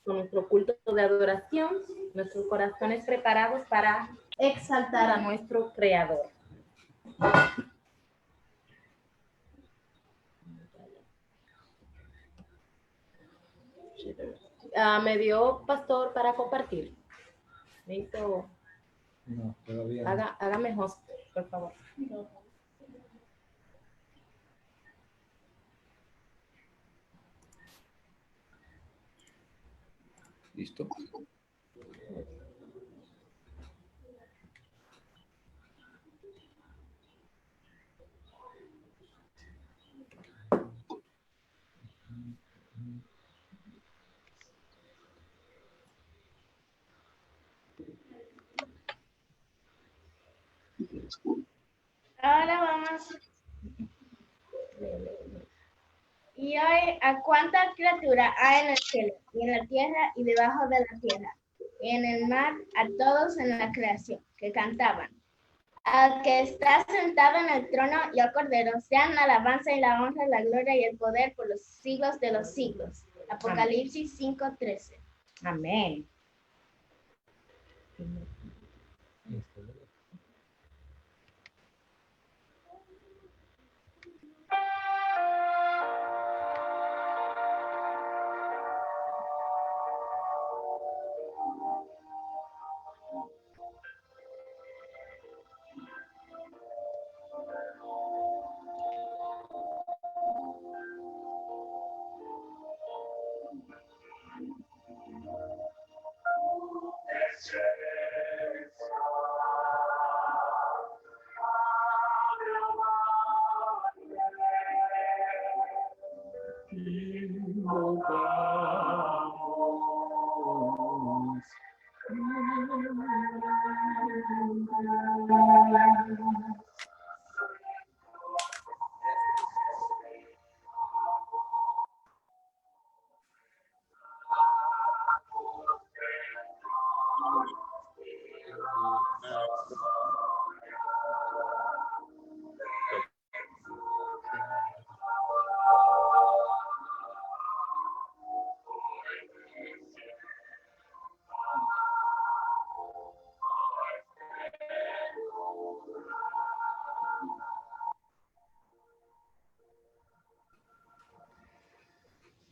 con nuestro culto de adoración, nuestros corazones preparados para exaltar a nuestro Creador. Me dio pastor para compartir. Necesito... No, todavía. Hágame host, por favor. ¿Listo? Ahora vamos. Y hoy, ¿a cuánta criatura hay en el cielo, y en la tierra, y debajo de la tierra, y en el mar, a todos en la creación, que cantaban? Al que está sentado en el trono y al Cordero, sean la alabanza y la honra, la gloria y el poder por los siglos de los siglos. Apocalipsis 5:13. Amén.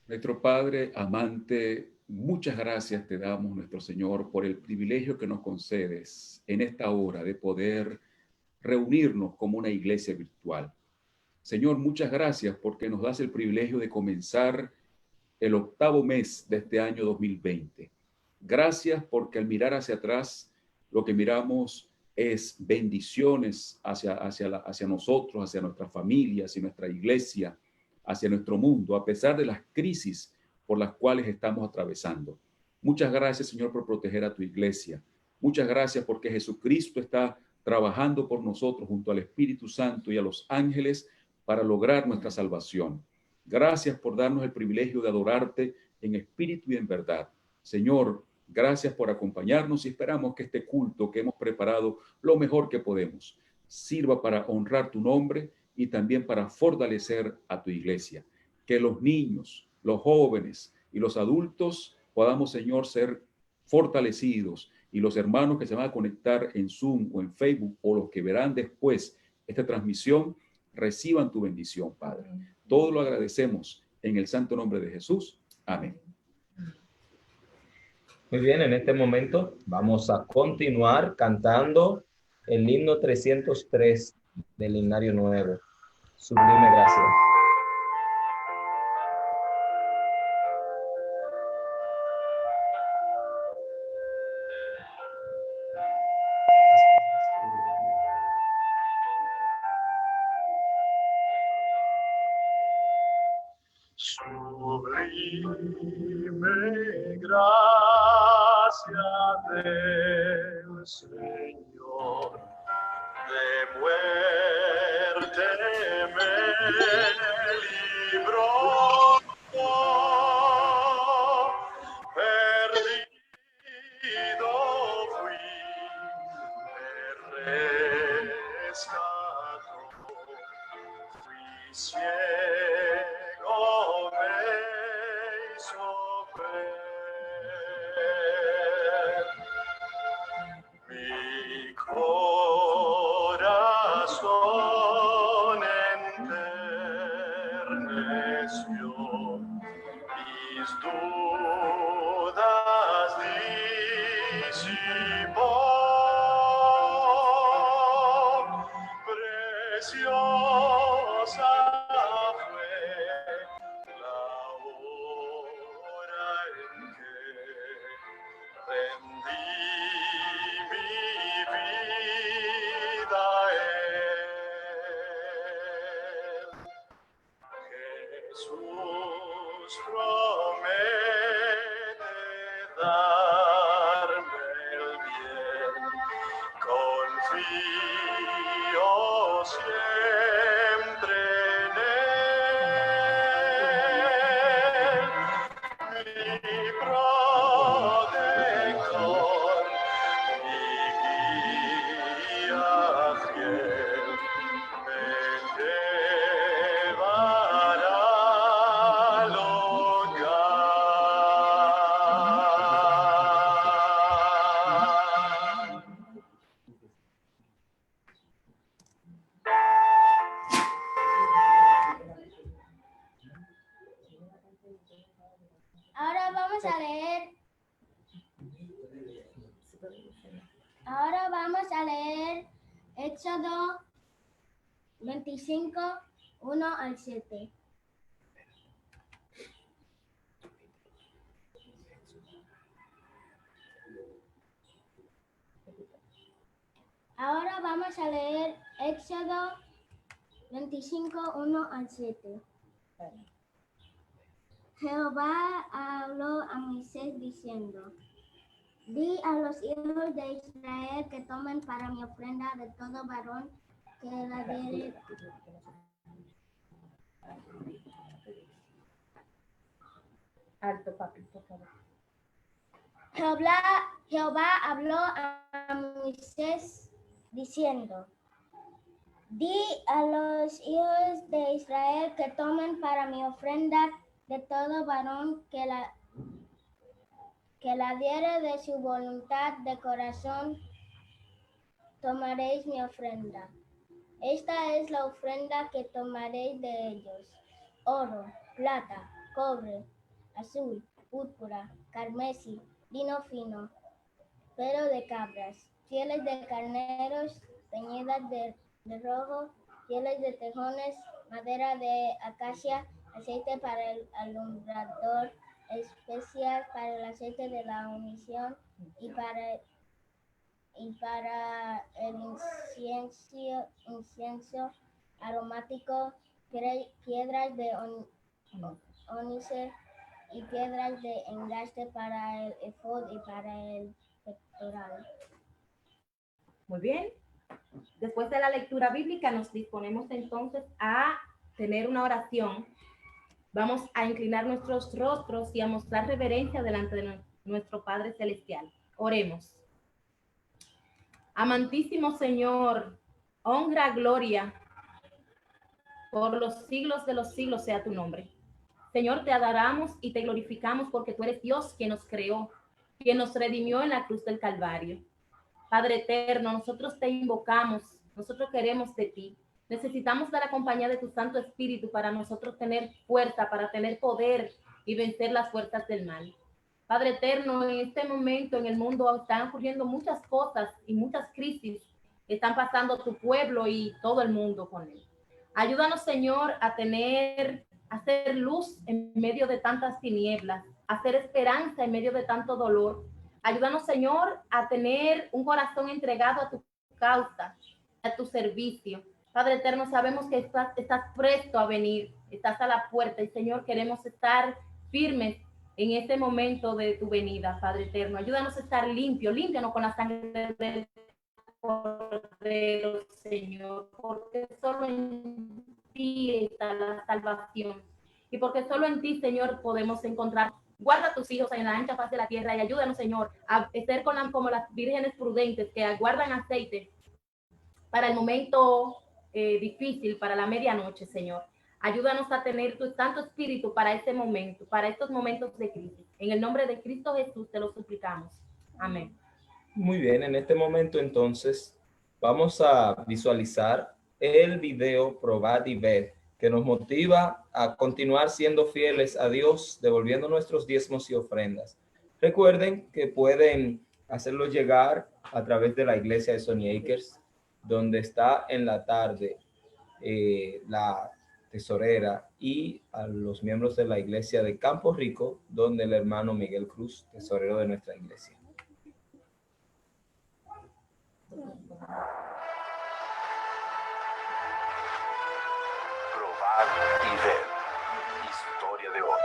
Nuestro Padre amante, muchas gracias te damos, nuestro Señor, por el privilegio que nos concedes en esta hora de poder reunirnos como una iglesia virtual. Señor, muchas gracias porque nos das el privilegio de comenzar el 8º mes de este año 2020. Gracias porque al mirar hacia atrás, lo que miramos es bendiciones hacia nosotros, hacia nuestra familia, hacia nuestra iglesia, hacia nuestro mundo, a pesar de las crisis por las cuales estamos atravesando. Muchas gracias, Señor, por proteger a tu iglesia. Muchas gracias porque Jesucristo está trabajando por nosotros junto al Espíritu Santo y a los ángeles para lograr nuestra salvación. Gracias por darnos el privilegio de adorarte en espíritu y en verdad. Señor, gracias por acompañarnos y esperamos que este culto que hemos preparado lo mejor que podemos sirva para honrar tu nombre y también para fortalecer a tu iglesia. Que los niños, los jóvenes y los adultos podamos, Señor, ser fortalecidos, y los hermanos que se van a conectar en Zoom o en Facebook o los que verán después esta transmisión reciban tu bendición, Padre. Todo lo agradecemos en el santo nombre de Jesús. Amén. Muy bien, en este momento vamos a continuar cantando el himno 303 del Himnario Nuevo. Sublime gracia. Sublime gracia del Señor, de muerte me libró, perdido fui, me rescató, fui ciego, me hizo ver. Simón, preciosa fue la hora en que rendí mi vida a él. Jesús promete darme el bien, confío siempre en él, mi protector, mi guía fiel, me llevará al hogar. Ahora vamos a leer Éxodo 25, 1 al 7. Ahora vamos a leer Éxodo 25, 1 al 7. Jehová habló a Moisés diciendo: Di a los hijos de Israel que tomen para mi ofrenda de todo varón que la diere. Alto, papi, por favor. Jehová habló a Moisés diciendo: Di a los hijos de Israel que tomen para mi ofrenda de todo varón que la diere de su voluntad de corazón, tomaréis mi ofrenda. Esta es la ofrenda que tomaréis de ellos: oro, plata, cobre, azul, púrpura, carmesí, lino fino, pelo de cabras, pieles de carneros teñidas de rojo, pieles de tejones, madera de acacia, aceite para el alumbrador, especias para el aceite de la unción y para el incienso aromático, piedras de ónice y piedras de engaste para el efod y para el pectoral. Muy bien. Después de la lectura bíblica nos disponemos entonces a tener una oración. Vamos a inclinar nuestros rostros y a mostrar reverencia delante de nuestro Padre Celestial. Oremos. Amantísimo Señor, honra, gloria, por los siglos de los siglos sea tu nombre. Señor, te adoramos y te glorificamos porque tú eres Dios quien nos creó, quien nos redimió en la cruz del Calvario. Padre eterno, nosotros te invocamos, nosotros queremos de ti. Necesitamos de la compañía de tu Santo Espíritu para nosotros tener fuerza, para tener poder y vencer las fuerzas del mal. Padre eterno, en este momento en el mundo están ocurriendo muchas cosas y muchas crisis que están pasando tu pueblo y todo el mundo con él. Ayúdanos, Señor, a hacer luz en medio de tantas tinieblas, a hacer esperanza en medio de tanto dolor. Ayúdanos, Señor, a tener un corazón entregado a tu causa, a tu servicio. Padre eterno, sabemos que estás presto a venir, estás a la puerta y, Señor, queremos estar firmes en este momento de tu venida, Padre eterno. Ayúdanos a estar límpianos con la sangre del Cordero, Señor, porque solo en ti está la salvación y porque solo en ti, Señor, podemos encontrar. Guarda a tus hijos en la ancha faz de la tierra y ayúdanos, Señor, a ser como las vírgenes prudentes que aguardan aceite para el momento difícil, para la medianoche, Señor. Ayúdanos a tener tu Santo Espíritu para este momento, para estos momentos de crisis. En el nombre de Cristo Jesús te lo suplicamos. Amén. Muy bien, en este momento entonces vamos a visualizar el video Probad y Ved, que nos motiva a continuar siendo fieles a Dios, devolviendo nuestros diezmos y ofrendas. Recuerden que pueden hacerlo llegar a través de la iglesia de Sony Acres, donde está en la tarde la tesorera, y a los miembros de la iglesia de Campo Rico, donde el hermano Miguel Cruz, tesorero de nuestra iglesia. Probad y ver. Historia de hoy.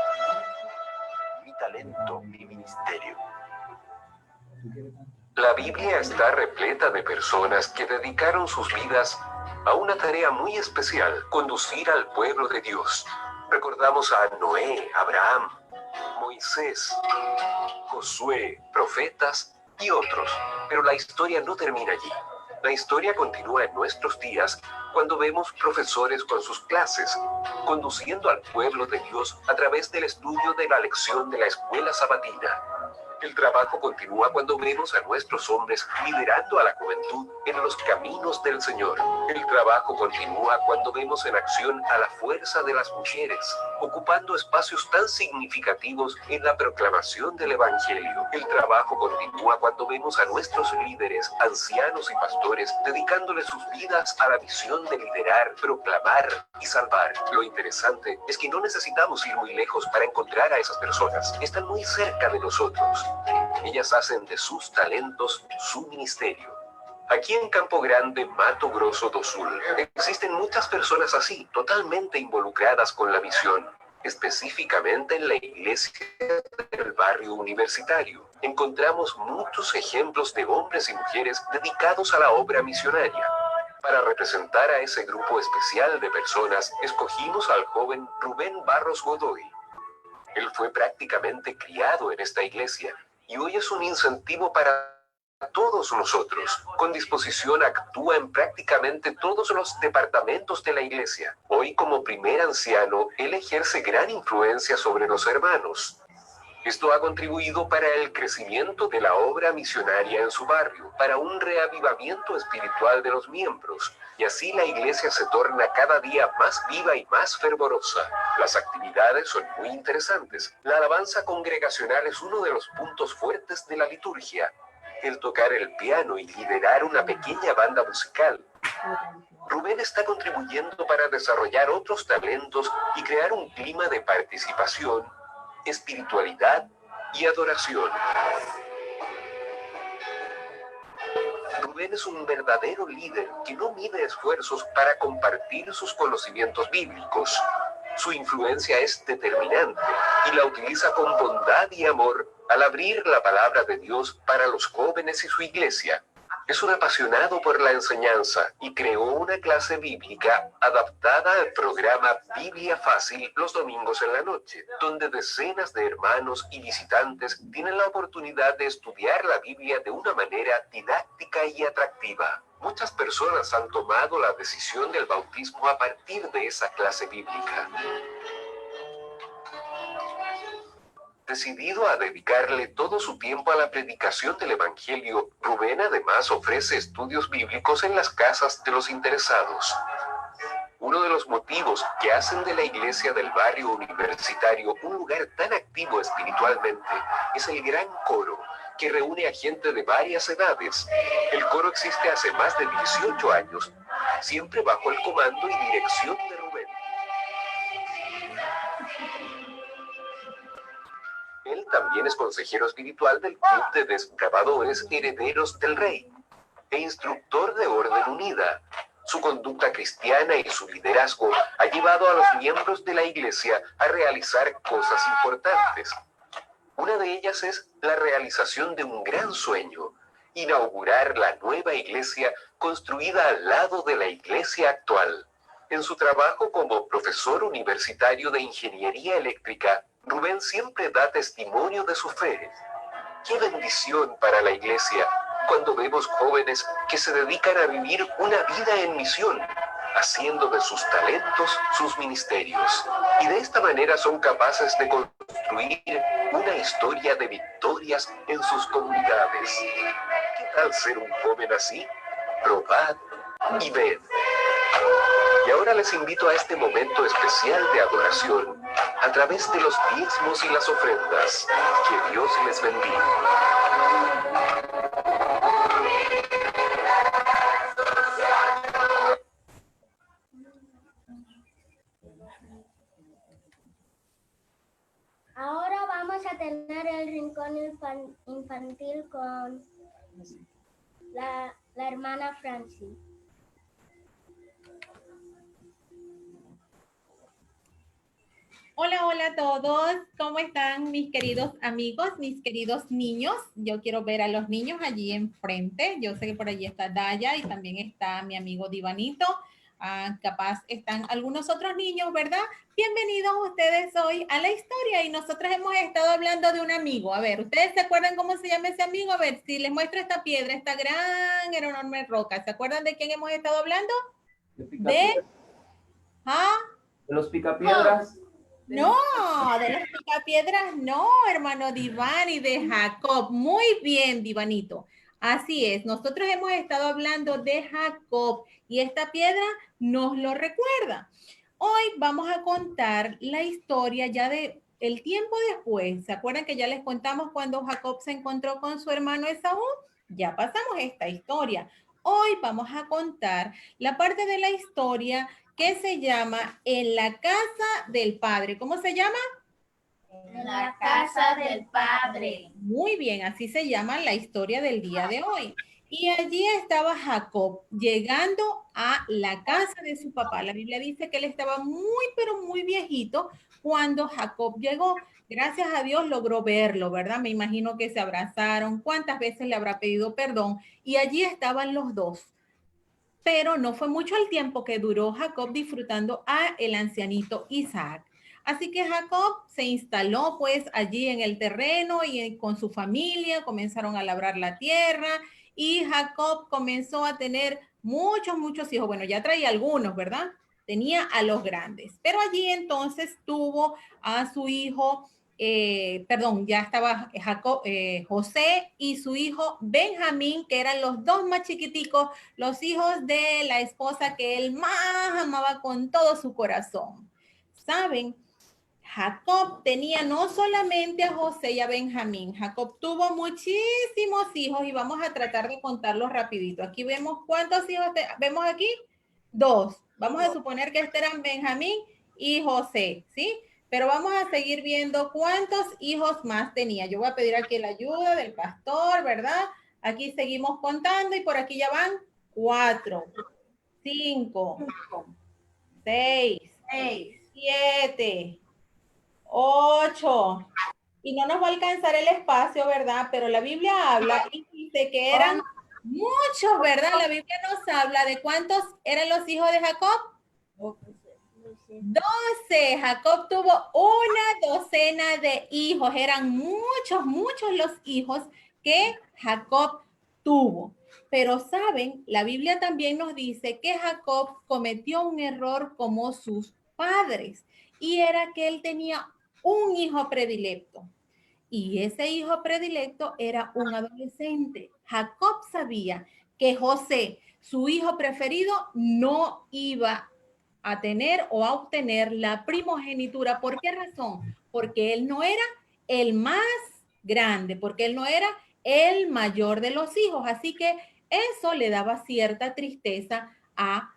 Mi talento, mi ministerio. La Biblia está repleta de personas que dedicaron sus vidas a una tarea muy especial: conducir al pueblo de Dios. Recordamos a Noé, Abraham, Moisés, Josué, profetas y otros. Pero la historia no termina allí. La historia continúa en nuestros días cuando vemos profesores con sus clases, conduciendo al pueblo de Dios a través del estudio de la lección de la escuela sabatina. El trabajo continúa cuando vemos a nuestros hombres liderando a la juventud en los caminos del Señor. El trabajo continúa cuando vemos en acción a la fuerza de las mujeres, ocupando espacios tan significativos en la proclamación del Evangelio. El trabajo continúa cuando vemos a nuestros líderes, ancianos y pastores, dedicándole sus vidas a la misión de liderar, proclamar y salvar. Lo interesante es que no necesitamos ir muy lejos para encontrar a esas personas. Están muy cerca de nosotros. Ellas hacen de sus talentos su ministerio. Aquí en Campo Grande, Mato Grosso do Sul, existen muchas personas así, totalmente involucradas con la misión. Específicamente en la iglesia del barrio universitario, encontramos muchos ejemplos de hombres y mujeres dedicados a la obra misionaria. Para representar a ese grupo especial de personas, escogimos al joven Rubén Barros Godoy. Él fue prácticamente criado en esta iglesia y hoy es un incentivo para todos nosotros. Con disposición actúa en prácticamente todos los departamentos de la iglesia. Hoy, como primer anciano, él ejerce gran influencia sobre los hermanos. Esto ha contribuido para el crecimiento de la obra misionaria en su barrio, para un reavivamiento espiritual de los miembros, y así la iglesia se torna cada día más viva y más fervorosa. Las actividades son muy interesantes. La alabanza congregacional es uno de los puntos fuertes de la liturgia. El tocar el piano y liderar una pequeña banda musical. Rubén está contribuyendo para desarrollar otros talentos y crear un clima de participación, espiritualidad y adoración. Rubén es un verdadero líder que no mide esfuerzos para compartir sus conocimientos bíblicos. Su influencia es determinante y la utiliza con bondad y amor al abrir la palabra de Dios para los jóvenes y su iglesia. Es un apasionado por la enseñanza y creó una clase bíblica adaptada al programa Biblia Fácil los domingos en la noche, donde decenas de hermanos y visitantes tienen la oportunidad de estudiar la Biblia de una manera didáctica y atractiva. Muchas personas han tomado la decisión del bautismo a partir de esa clase bíblica. Decidido a dedicarle todo su tiempo a la predicación del Evangelio, Rubén además ofrece estudios bíblicos en las casas de los interesados. Uno de los motivos que hacen de la iglesia del barrio universitario un lugar tan activo espiritualmente es el gran coro, que reúne a gente de varias edades. El coro existe hace más de 18 años, siempre bajo el comando y dirección de Rubén. Él también es consejero espiritual del Club de Desbravadores Herederos del Rey e instructor de Orden Unida. Su conducta cristiana y su liderazgo ha llevado a los miembros de la iglesia a realizar cosas importantes. Una de ellas es la realización de un gran sueño: inaugurar la nueva iglesia construida al lado de la iglesia actual. En su trabajo como profesor universitario de ingeniería eléctrica, Rubén siempre da testimonio de su fe. ¡Qué bendición para la iglesia cuando vemos jóvenes que se dedican a vivir una vida en misión, haciendo de sus talentos sus ministerios! Y de esta manera son capaces de construir una historia de victorias en sus comunidades. ¿Qué tal ser un joven así? Probad y ved. Y ahora les invito a este momento especial de adoración a través de los diezmos y las ofrendas. Que Dios les bendiga. oración infantil con la hermana Francie. Hola, hola a todos. ¿Cómo están mis queridos amigos, mis queridos niños? Yo quiero ver a los niños allí enfrente. Yo sé que por allí está Daya y también está mi amigo Divanito. Capaz están algunos otros niños, ¿verdad? Bienvenidos ustedes hoy a la historia y nosotros hemos estado hablando de un amigo. A ver, ¿ustedes se acuerdan cómo se llama ese amigo? A ver, si les muestro esta piedra, esta gran, enorme roca. ¿Se acuerdan de quién hemos estado hablando? De los picapiedras. No, de los picapiedras no, hermano Diván, y de Jacob. Muy bien, Divanito. Así es, nosotros hemos estado hablando de Jacob y esta piedra nos lo recuerda. Hoy vamos a contar la historia ya de el tiempo después. ¿Se acuerdan que ya les contamos cuando Jacob se encontró con su hermano Esaú? Ya pasamos esta historia. Hoy vamos a contar la parte de la historia que se llama En la casa del Padre. ¿Cómo se llama? En la casa del Padre. Muy bien, así se llama la historia del día de hoy. Y allí estaba Jacob llegando a la casa de su papá. La Biblia dice que él estaba muy, pero muy viejito cuando Jacob llegó. Gracias a Dios logró verlo, ¿verdad? Me imagino que se abrazaron. ¿Cuántas veces le habrá pedido perdón? Y allí estaban los dos. Pero no fue mucho el tiempo que duró Jacob disfrutando a el ancianito Isaac. Así que Jacob se instaló pues allí en el terreno y con su familia comenzaron a labrar la tierra y Jacob comenzó a tener muchos hijos. Bueno, ya traía algunos, ¿verdad? Tenía a los grandes, pero allí entonces tuvo a su hijo ya estaba Jacob, José y su hijo Benjamín, que eran los dos más chiquiticos, los hijos de la esposa que él más amaba con todo su corazón. ¿Saben? Jacob tenía no solamente a José y a Benjamín, Jacob tuvo muchísimos hijos y vamos a tratar de contarlos rapidito. Aquí vemos cuántos hijos vemos aquí, 2. Vamos a suponer que eran Benjamín y José, ¿sí? Pero vamos a seguir viendo cuántos hijos más tenía. Yo voy a pedir aquí la ayuda del pastor, ¿verdad? Aquí seguimos contando y por aquí ya van 4, 5, 6, 7, 8. Y no nos va a alcanzar el espacio, ¿verdad? Pero la Biblia habla y dice que eran muchos, ¿verdad? La Biblia nos habla de cuántos eran los hijos de Jacob. 12. Jacob tuvo una docena de hijos. Eran muchos los hijos que Jacob tuvo. Pero saben, la Biblia también nos dice que Jacob cometió un error como sus padres y era que él tenía un hijo predilecto. Y ese hijo predilecto era un adolescente. Jacob sabía que José, su hijo preferido, no iba a tener o a obtener la primogenitura. ¿Por qué razón? Porque él no era el más grande, porque él no era el mayor de los hijos. Así que eso le daba cierta tristeza a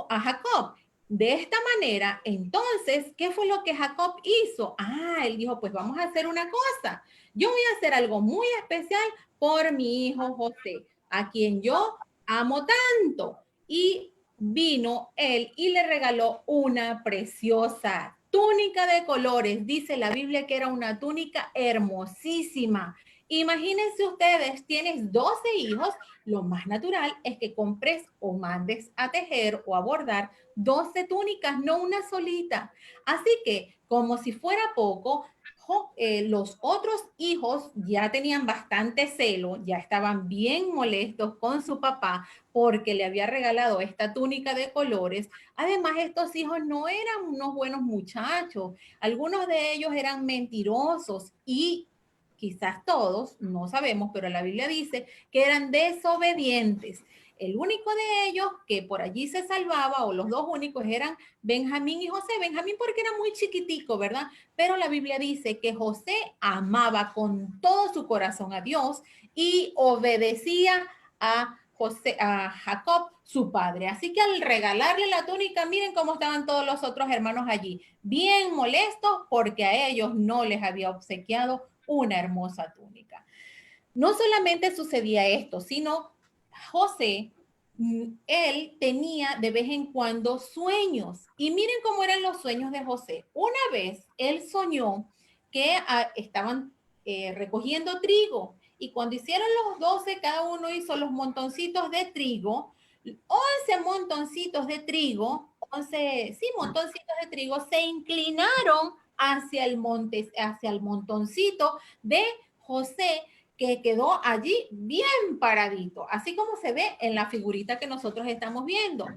Jacob. De esta manera, entonces, ¿qué fue lo que Jacob hizo? Él dijo, pues vamos a hacer una cosa. Yo voy a hacer algo muy especial por mi hijo José, a quien yo amo tanto. Y vino él y le regaló una preciosa túnica de colores. Dice la Biblia que era una túnica hermosísima. Imagínense ustedes, tienes 12 hijos, lo más natural es que compres o mandes a tejer o a bordar 12 túnicas, no una solita. Así que, como si fuera poco, los otros hijos ya tenían bastante celo, ya estaban bien molestos con su papá porque le había regalado esta túnica de colores. Además, estos hijos no eran unos buenos muchachos. Algunos de ellos eran mentirosos y quizás todos, no sabemos, pero la Biblia dice que eran desobedientes. El único de ellos que por allí se salvaba, o los dos únicos, eran Benjamín y José. Benjamín porque era muy chiquitico, ¿verdad? Pero la Biblia dice que José amaba con todo su corazón a Dios y obedecía a Jacob, su padre. Así que al regalarle la túnica, miren cómo estaban todos los otros hermanos allí, bien molestos porque a ellos no les había obsequiado una hermosa túnica. No solamente sucedía esto, sino José, él tenía de vez en cuando sueños. Y miren cómo eran los sueños de José. Una vez él soñó que estaban recogiendo trigo. Y cuando hicieron los 12, cada uno hizo los montoncitos de trigo. 11 montoncitos de trigo, montoncitos de trigo se inclinaron hacia el montoncito de José, que quedó allí bien paradito, así como se ve en la figurita que nosotros estamos viendo.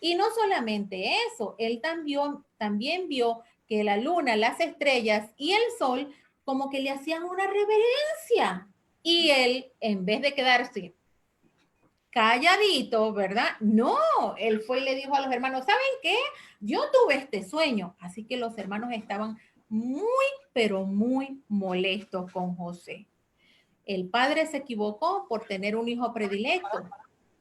Y no solamente eso, él también vio que la luna, las estrellas y el sol como que le hacían una reverencia. Y él, en vez de quedarse calladito, ¿verdad? No, él fue y le dijo a los hermanos, ¿saben qué? Yo tuve este sueño. Así que los hermanos estaban muy, pero muy molestos con José. El padre se equivocó por tener un hijo predilecto.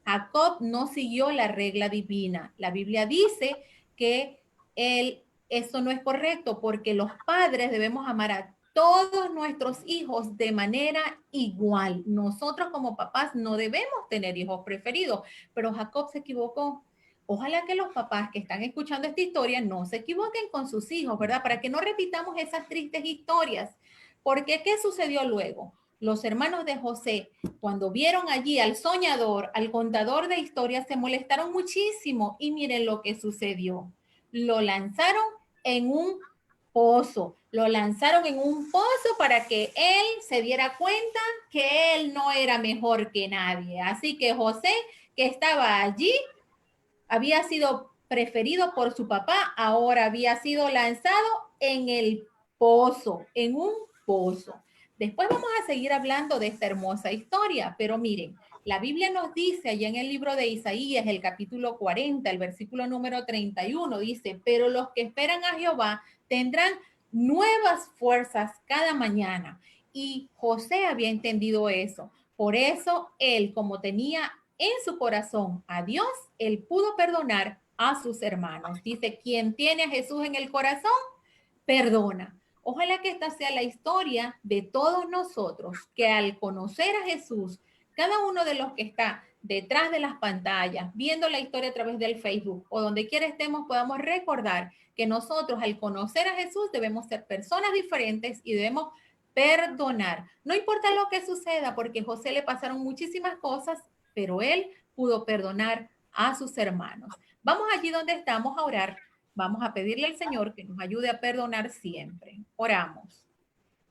Jacob no siguió la regla divina. La Biblia dice que eso no es correcto porque los padres debemos amar a todos nuestros hijos de manera igual. Nosotros como papás no debemos tener hijos preferidos, pero Jacob se equivocó. Ojalá que los papás que están escuchando esta historia no se equivoquen con sus hijos, ¿verdad? Para que no repitamos esas tristes historias. Porque, ¿qué sucedió luego? Los hermanos de José, cuando vieron allí al soñador, al contador de historias, se molestaron muchísimo y miren lo que sucedió. Lo lanzaron en un pozo. Lo lanzaron en un pozo para que él se diera cuenta que él no era mejor que nadie. Así que José, que estaba allí, había sido preferido por su papá, ahora había sido lanzado en el pozo, en un pozo. Después vamos a seguir hablando de esta hermosa historia, pero miren, la Biblia nos dice allá en el libro de Isaías, el capítulo 40, el versículo número 31, dice, pero los que esperan a Jehová tendrán nuevas fuerzas cada mañana. Y José había entendido eso. Por eso él, como tenía en su corazón a Dios, él pudo perdonar a sus hermanos. Dice, quien tiene a Jesús en el corazón, perdona. Ojalá que esta sea la historia de todos nosotros, que al conocer a Jesús, cada uno de los que está detrás de las pantallas, viendo la historia a través del Facebook o donde quiera estemos, podamos recordar que nosotros al conocer a Jesús debemos ser personas diferentes y debemos perdonar. No importa lo que suceda, porque a José le pasaron muchísimas cosas, pero él pudo perdonar a sus hermanos. Vamos allí donde estamos a orar. Vamos a pedirle al Señor que nos ayude a perdonar siempre. Oramos.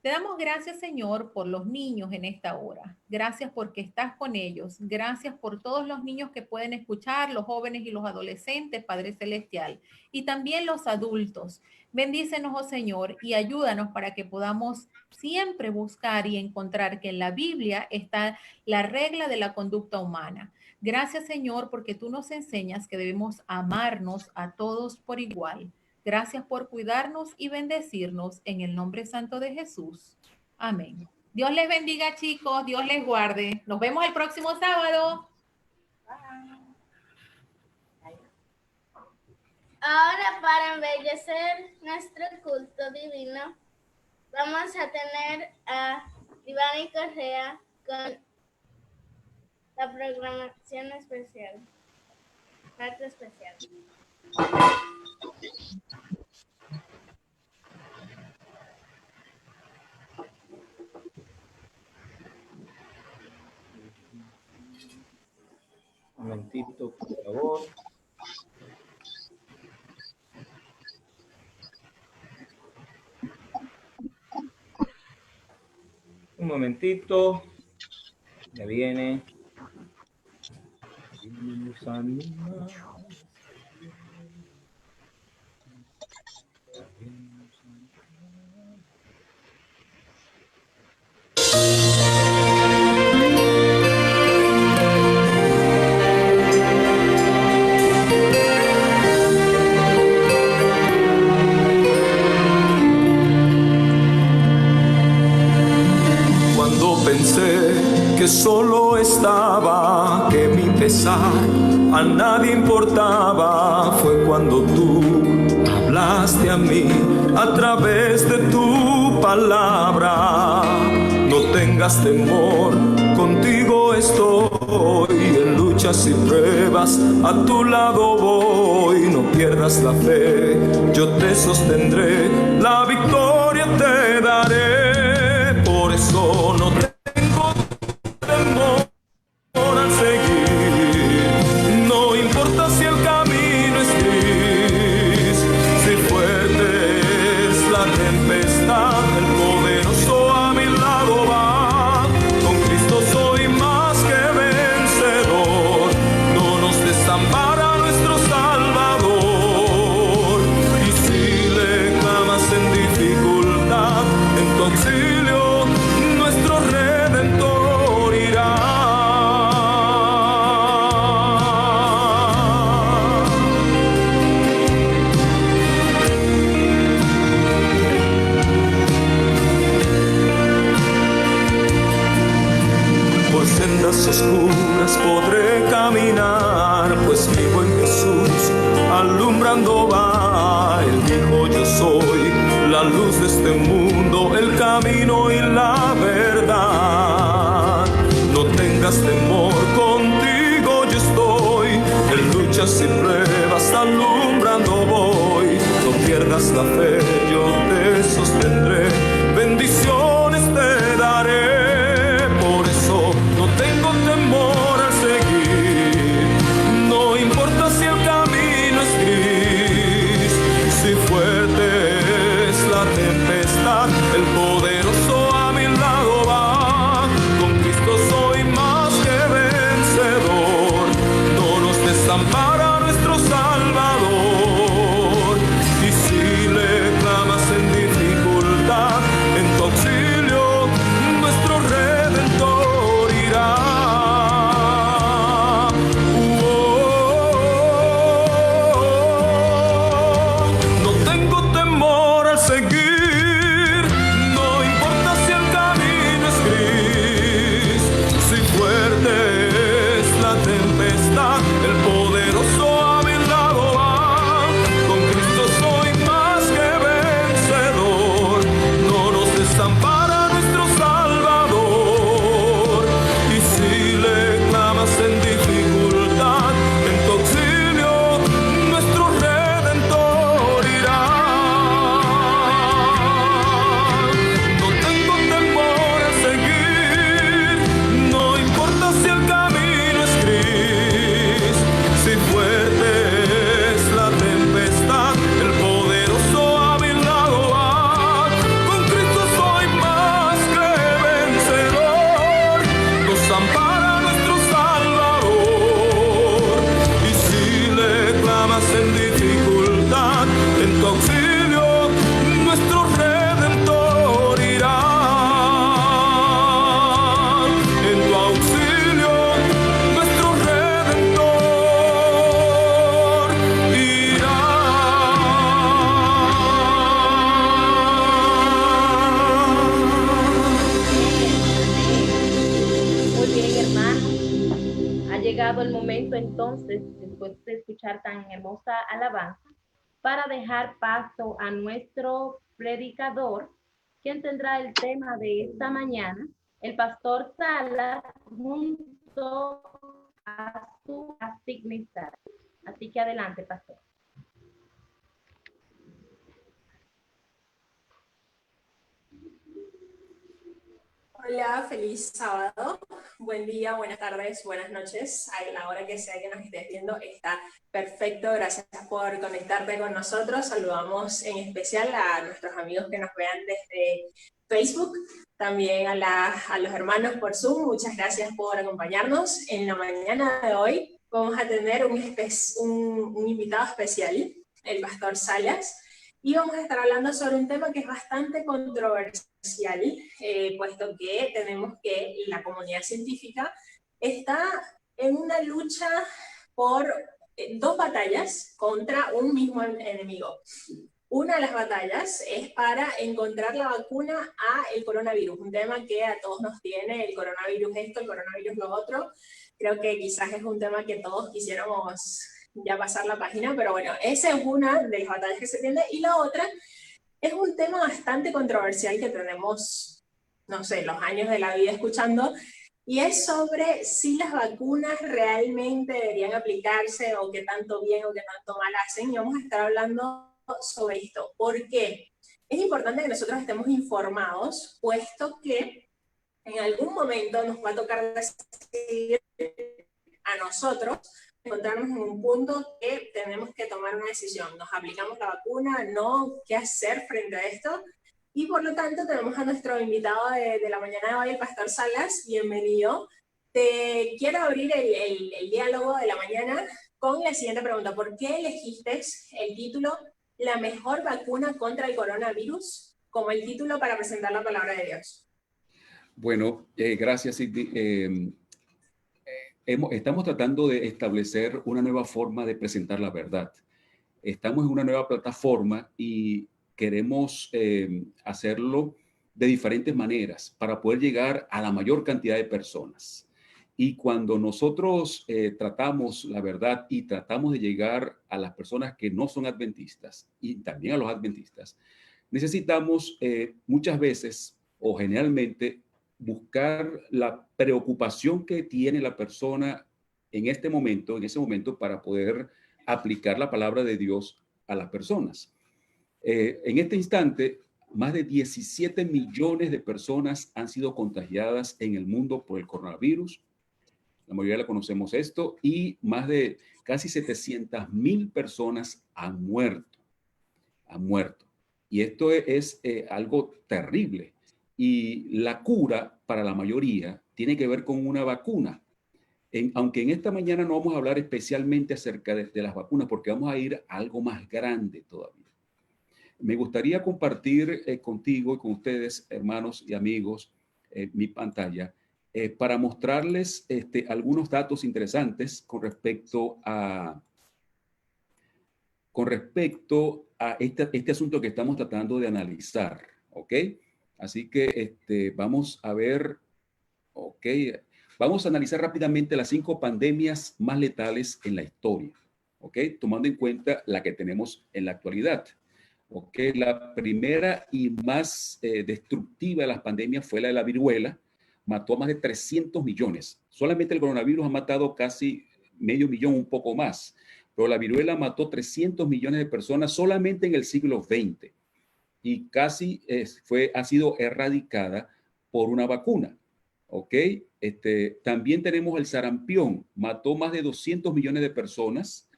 Te damos gracias, Señor, por los niños en esta hora. Gracias porque estás con ellos. Gracias por todos los niños que pueden escuchar, los jóvenes y los adolescentes, Padre Celestial, y también los adultos. Bendícenos, oh Señor, y ayúdanos para que podamos siempre buscar y encontrar que en la Biblia está la regla de la conducta humana. Gracias, Señor, porque tú nos enseñas que debemos amarnos a todos por igual. Gracias por cuidarnos y bendecirnos en el nombre santo de Jesús. Amén. Dios les bendiga, chicos. Dios les guarde. Nos vemos el próximo sábado. Ahora, para embellecer nuestro culto divino, vamos a tener a Iván Correa con la programación especial. Parte especial. Un momentito, por favor. Un momentito. Ya viene. Cuando pensé que solo estaba, que mi pesar a nadie importaba, fue cuando tú hablaste a mí a través de tu su palabra. No tengas temor, contigo estoy. En luchas y pruebas a tu lado voy. No pierdas la fe, yo te sostendré. La victoria te daré. Por eso no tengo temor al seguir. No importa si el camino es gris, si fuerte es la tempestad, el poderoso a mi lado va. Con Cristo soy más que vencedor. No nos desampara nuestro Salvador. Y si le clamas en dificultad, en tu auxilio nuestro Redentor irá. Por sendas oscuras podré caminar, pues vivo en Jesús, alumbrando va. Él dijo: yo soy la luz de este mundo, el camino y la verdad. No tengas temor, contigo yo estoy. En luchas y pruebas alumbrando voy. No pierdas la fe, yo te sostendré. Bendiciones te daré. Por eso no tengo temor al seguir. No importa si el camino es gris, si fuerte es la tempestad, el poderoso a mi lado va. Con Cristo soy más que vencedor. No nos desampara nuestro Salvador. Y si le clamas en dificultad, en tu auxilio nuestro Redentor irá. No tengo temor al seguir. No importa si el camino es gris, si fuerte es la tempestad, el poderoso a mi lado va. Con Cristo soy más que vencedor. No nos desampara nuestro Salvador. Y si le clamas en dificultad, en tu auxilio nuestro Redentor irá. No tengo temor a seguir. No importa si el camino es gris, si fuerte es la tempestad, el poderoso a mi lado va. Con Cristo soy más que vencedor. Nos ampara nuestro Salvador. Y si le clamas en dificultad, en tu auxilio nuestro Redentor irá. En tu auxilio nuestro Redentor irá. Muy bien, hermanos. Ha llegado el momento entonces, después de escuchar tan hermosa alabanza, para dejar paso a nuestro predicador, quien tendrá el tema de esta mañana, el pastor Salas, junto a su asignista. Así que adelante, pastor. Hola, feliz sábado. Buen día, buenas tardes, buenas noches. A la hora que sea que nos estés viendo está perfecto. Gracias por conectarte con nosotros. Saludamos en especial a nuestros amigos que nos vean desde Facebook, también a los hermanos por Zoom. Muchas gracias por acompañarnos. En la mañana de hoy vamos a tener un invitado especial, el pastor Salas, y vamos a estar hablando sobre un tema que es bastante controversial, puesto que tenemos que la comunidad científica está en una lucha por dos batallas contra un mismo enemigo. Una de las batallas es para encontrar la vacuna a el coronavirus, un tema que a todos nos tiene, el coronavirus esto, el coronavirus lo otro. Creo que quizás es un tema que todos quisiéramos ya pasar la página, pero bueno, esa es una de las batallas que se tiene. Y la otra Es un tema bastante controversial que tenemos, no sé, los años de la vida escuchando, y es sobre si las vacunas realmente deberían aplicarse o qué tanto bien o qué tanto mal hacen. Y vamos a estar hablando sobre esto. ¿Por qué? Es importante que nosotros estemos informados, puesto que en algún momento nos va a tocar decidir a nosotros, encontrarnos en un punto que tenemos que tomar una decisión. ¿Nos aplicamos la vacuna? ¿No? ¿Qué hacer frente a esto? Y por lo tanto tenemos a nuestro invitado de la mañana de hoy, el Pastor Salas. Bienvenido. Te quiero abrir el diálogo de la mañana con la siguiente pregunta. ¿Por qué elegiste el título La mejor vacuna contra el coronavirus como el título para presentar la palabra de Dios? Bueno, gracias, Cindy. Estamos tratando de establecer una nueva forma de presentar la verdad. Estamos en una nueva plataforma y queremos hacerlo de diferentes maneras para poder llegar a la mayor cantidad de personas. Y cuando nosotros tratamos la verdad y tratamos de llegar a las personas que no son adventistas y también a los adventistas, necesitamos muchas veces o generalmente buscar la preocupación que tiene la persona en ese momento para poder aplicar la palabra de Dios a las personas. En este instante, más de 17 millones de personas han sido contagiadas en el mundo por el coronavirus. La mayoría la conocemos esto, y más de casi 700,000 personas han muerto. Y esto es algo terrible. Y la cura para la mayoría tiene que ver con una vacuna. Aunque en esta mañana no vamos a hablar especialmente acerca de las vacunas, porque vamos a ir a algo más grande todavía. Me gustaría compartir contigo y con ustedes, hermanos y amigos, mi pantalla, para mostrarles algunos datos interesantes con respecto a este asunto que estamos tratando de analizar, ¿ok? Así que vamos a ver, ¿ok? Vamos a analizar rápidamente las 5 pandemias más letales en la historia, ¿ok? Tomando en cuenta la que tenemos en la actualidad, ¿ok? La primera y más destructiva de las pandemias fue la de la viruela. Mató a más de 300 millones. Solamente el coronavirus ha matado casi 500,000, un poco más. Pero la viruela mató 300 millones de personas solamente en el siglo XX. Y casi ha sido erradicada por una vacuna, ¿ok? También tenemos el sarampión, mató más de 200 millones de personas.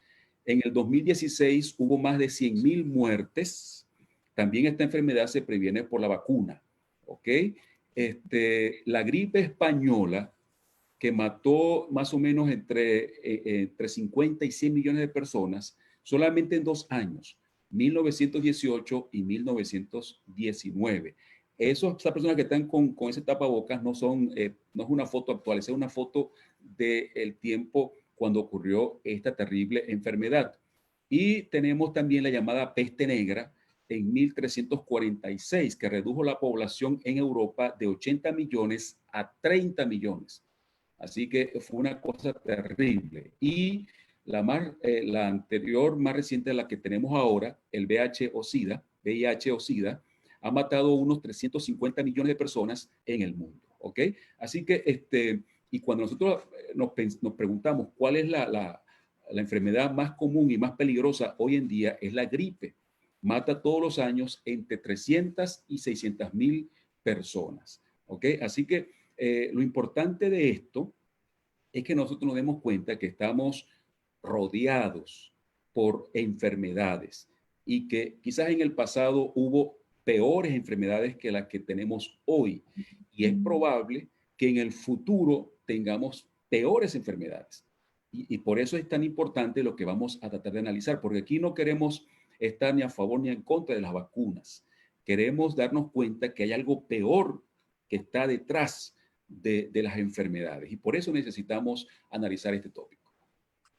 En el 2016 hubo más de 100,000 muertes. También esta enfermedad se previene por la vacuna, ¿ok? La gripe española, que mató más o menos entre 50 y 100 millones de personas, solamente en 2 años. 1918 y 1919. Esas personas que están con ese tapabocas no es una foto actual, es una foto del tiempo cuando ocurrió esta terrible enfermedad. Y tenemos también la llamada peste negra en 1346, que redujo la población en Europa de 80 millones a 30 millones. Así que fue una cosa terrible. Y la anterior, más reciente, la que tenemos ahora, el VIH o SIDA, ha matado unos 350 millones de personas en el mundo, ¿ok? Así que, y cuando nosotros nos preguntamos cuál es la enfermedad más común y más peligrosa hoy en día, es la gripe. Mata todos los años entre 300 y 600,000 personas, ¿ok? Así que lo importante de esto es que nosotros nos demos cuenta que estamos rodeados por enfermedades y que quizás en el pasado hubo peores enfermedades que las que tenemos hoy, y es probable que en el futuro tengamos peores enfermedades, y por eso es tan importante lo que vamos a tratar de analizar, porque aquí no queremos estar ni a favor ni en contra de las vacunas. Queremos darnos cuenta que hay algo peor que está detrás de las enfermedades, y por eso necesitamos analizar este tópico.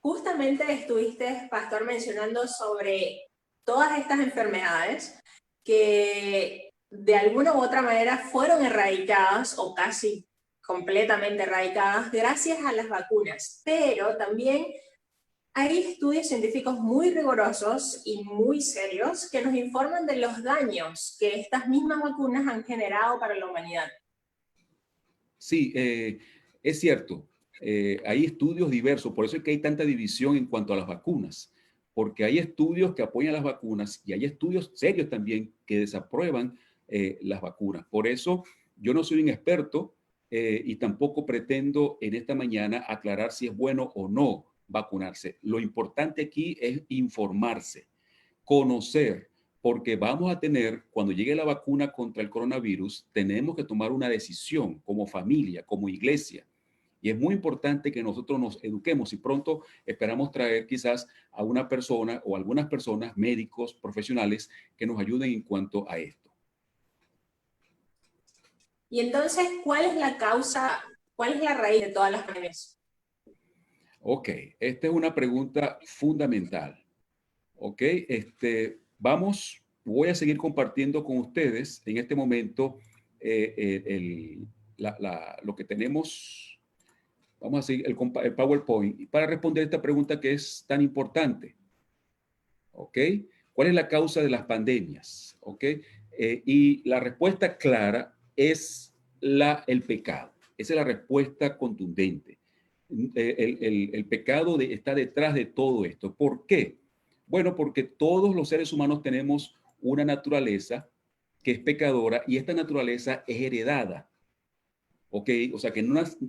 Justamente estuviste, Pastor, mencionando sobre todas estas enfermedades que de alguna u otra manera fueron erradicadas o casi completamente erradicadas gracias a las vacunas, pero también Hay estudios científicos muy rigurosos y muy serios que nos informan de los daños que estas mismas vacunas han generado para la humanidad. Sí, es cierto. Hay estudios diversos, por eso es que hay tanta división en cuanto a las vacunas, porque hay estudios que apoyan las vacunas y hay estudios serios también que desaprueban las vacunas. Por eso yo no soy un experto y tampoco pretendo en esta mañana aclarar si es bueno o no vacunarse. Lo importante aquí es informarse, conocer, porque vamos a tener, cuando llegue la vacuna contra el coronavirus, tenemos que tomar una decisión como familia, como iglesia. Y es muy importante que nosotros nos eduquemos y pronto esperamos traer quizás a una persona o algunas personas, médicos, profesionales, que nos ayuden en cuanto a esto. Y entonces, ¿cuál es la causa, cuál es la raíz de todas las pandemias? Ok, esta es una pregunta fundamental. Ok, voy a seguir compartiendo con ustedes en este momento lo que tenemos. Vamos a seguir el PowerPoint para responder esta pregunta que es tan importante. Ok, ¿cuál es la causa de las pandemias? Ok, y la respuesta clara es el pecado. Esa es la respuesta contundente. El pecado está detrás de todo esto. ¿Por qué? Bueno, porque todos los seres humanos tenemos una naturaleza que es pecadora y esta naturaleza es heredada. ¿Ok? O sea que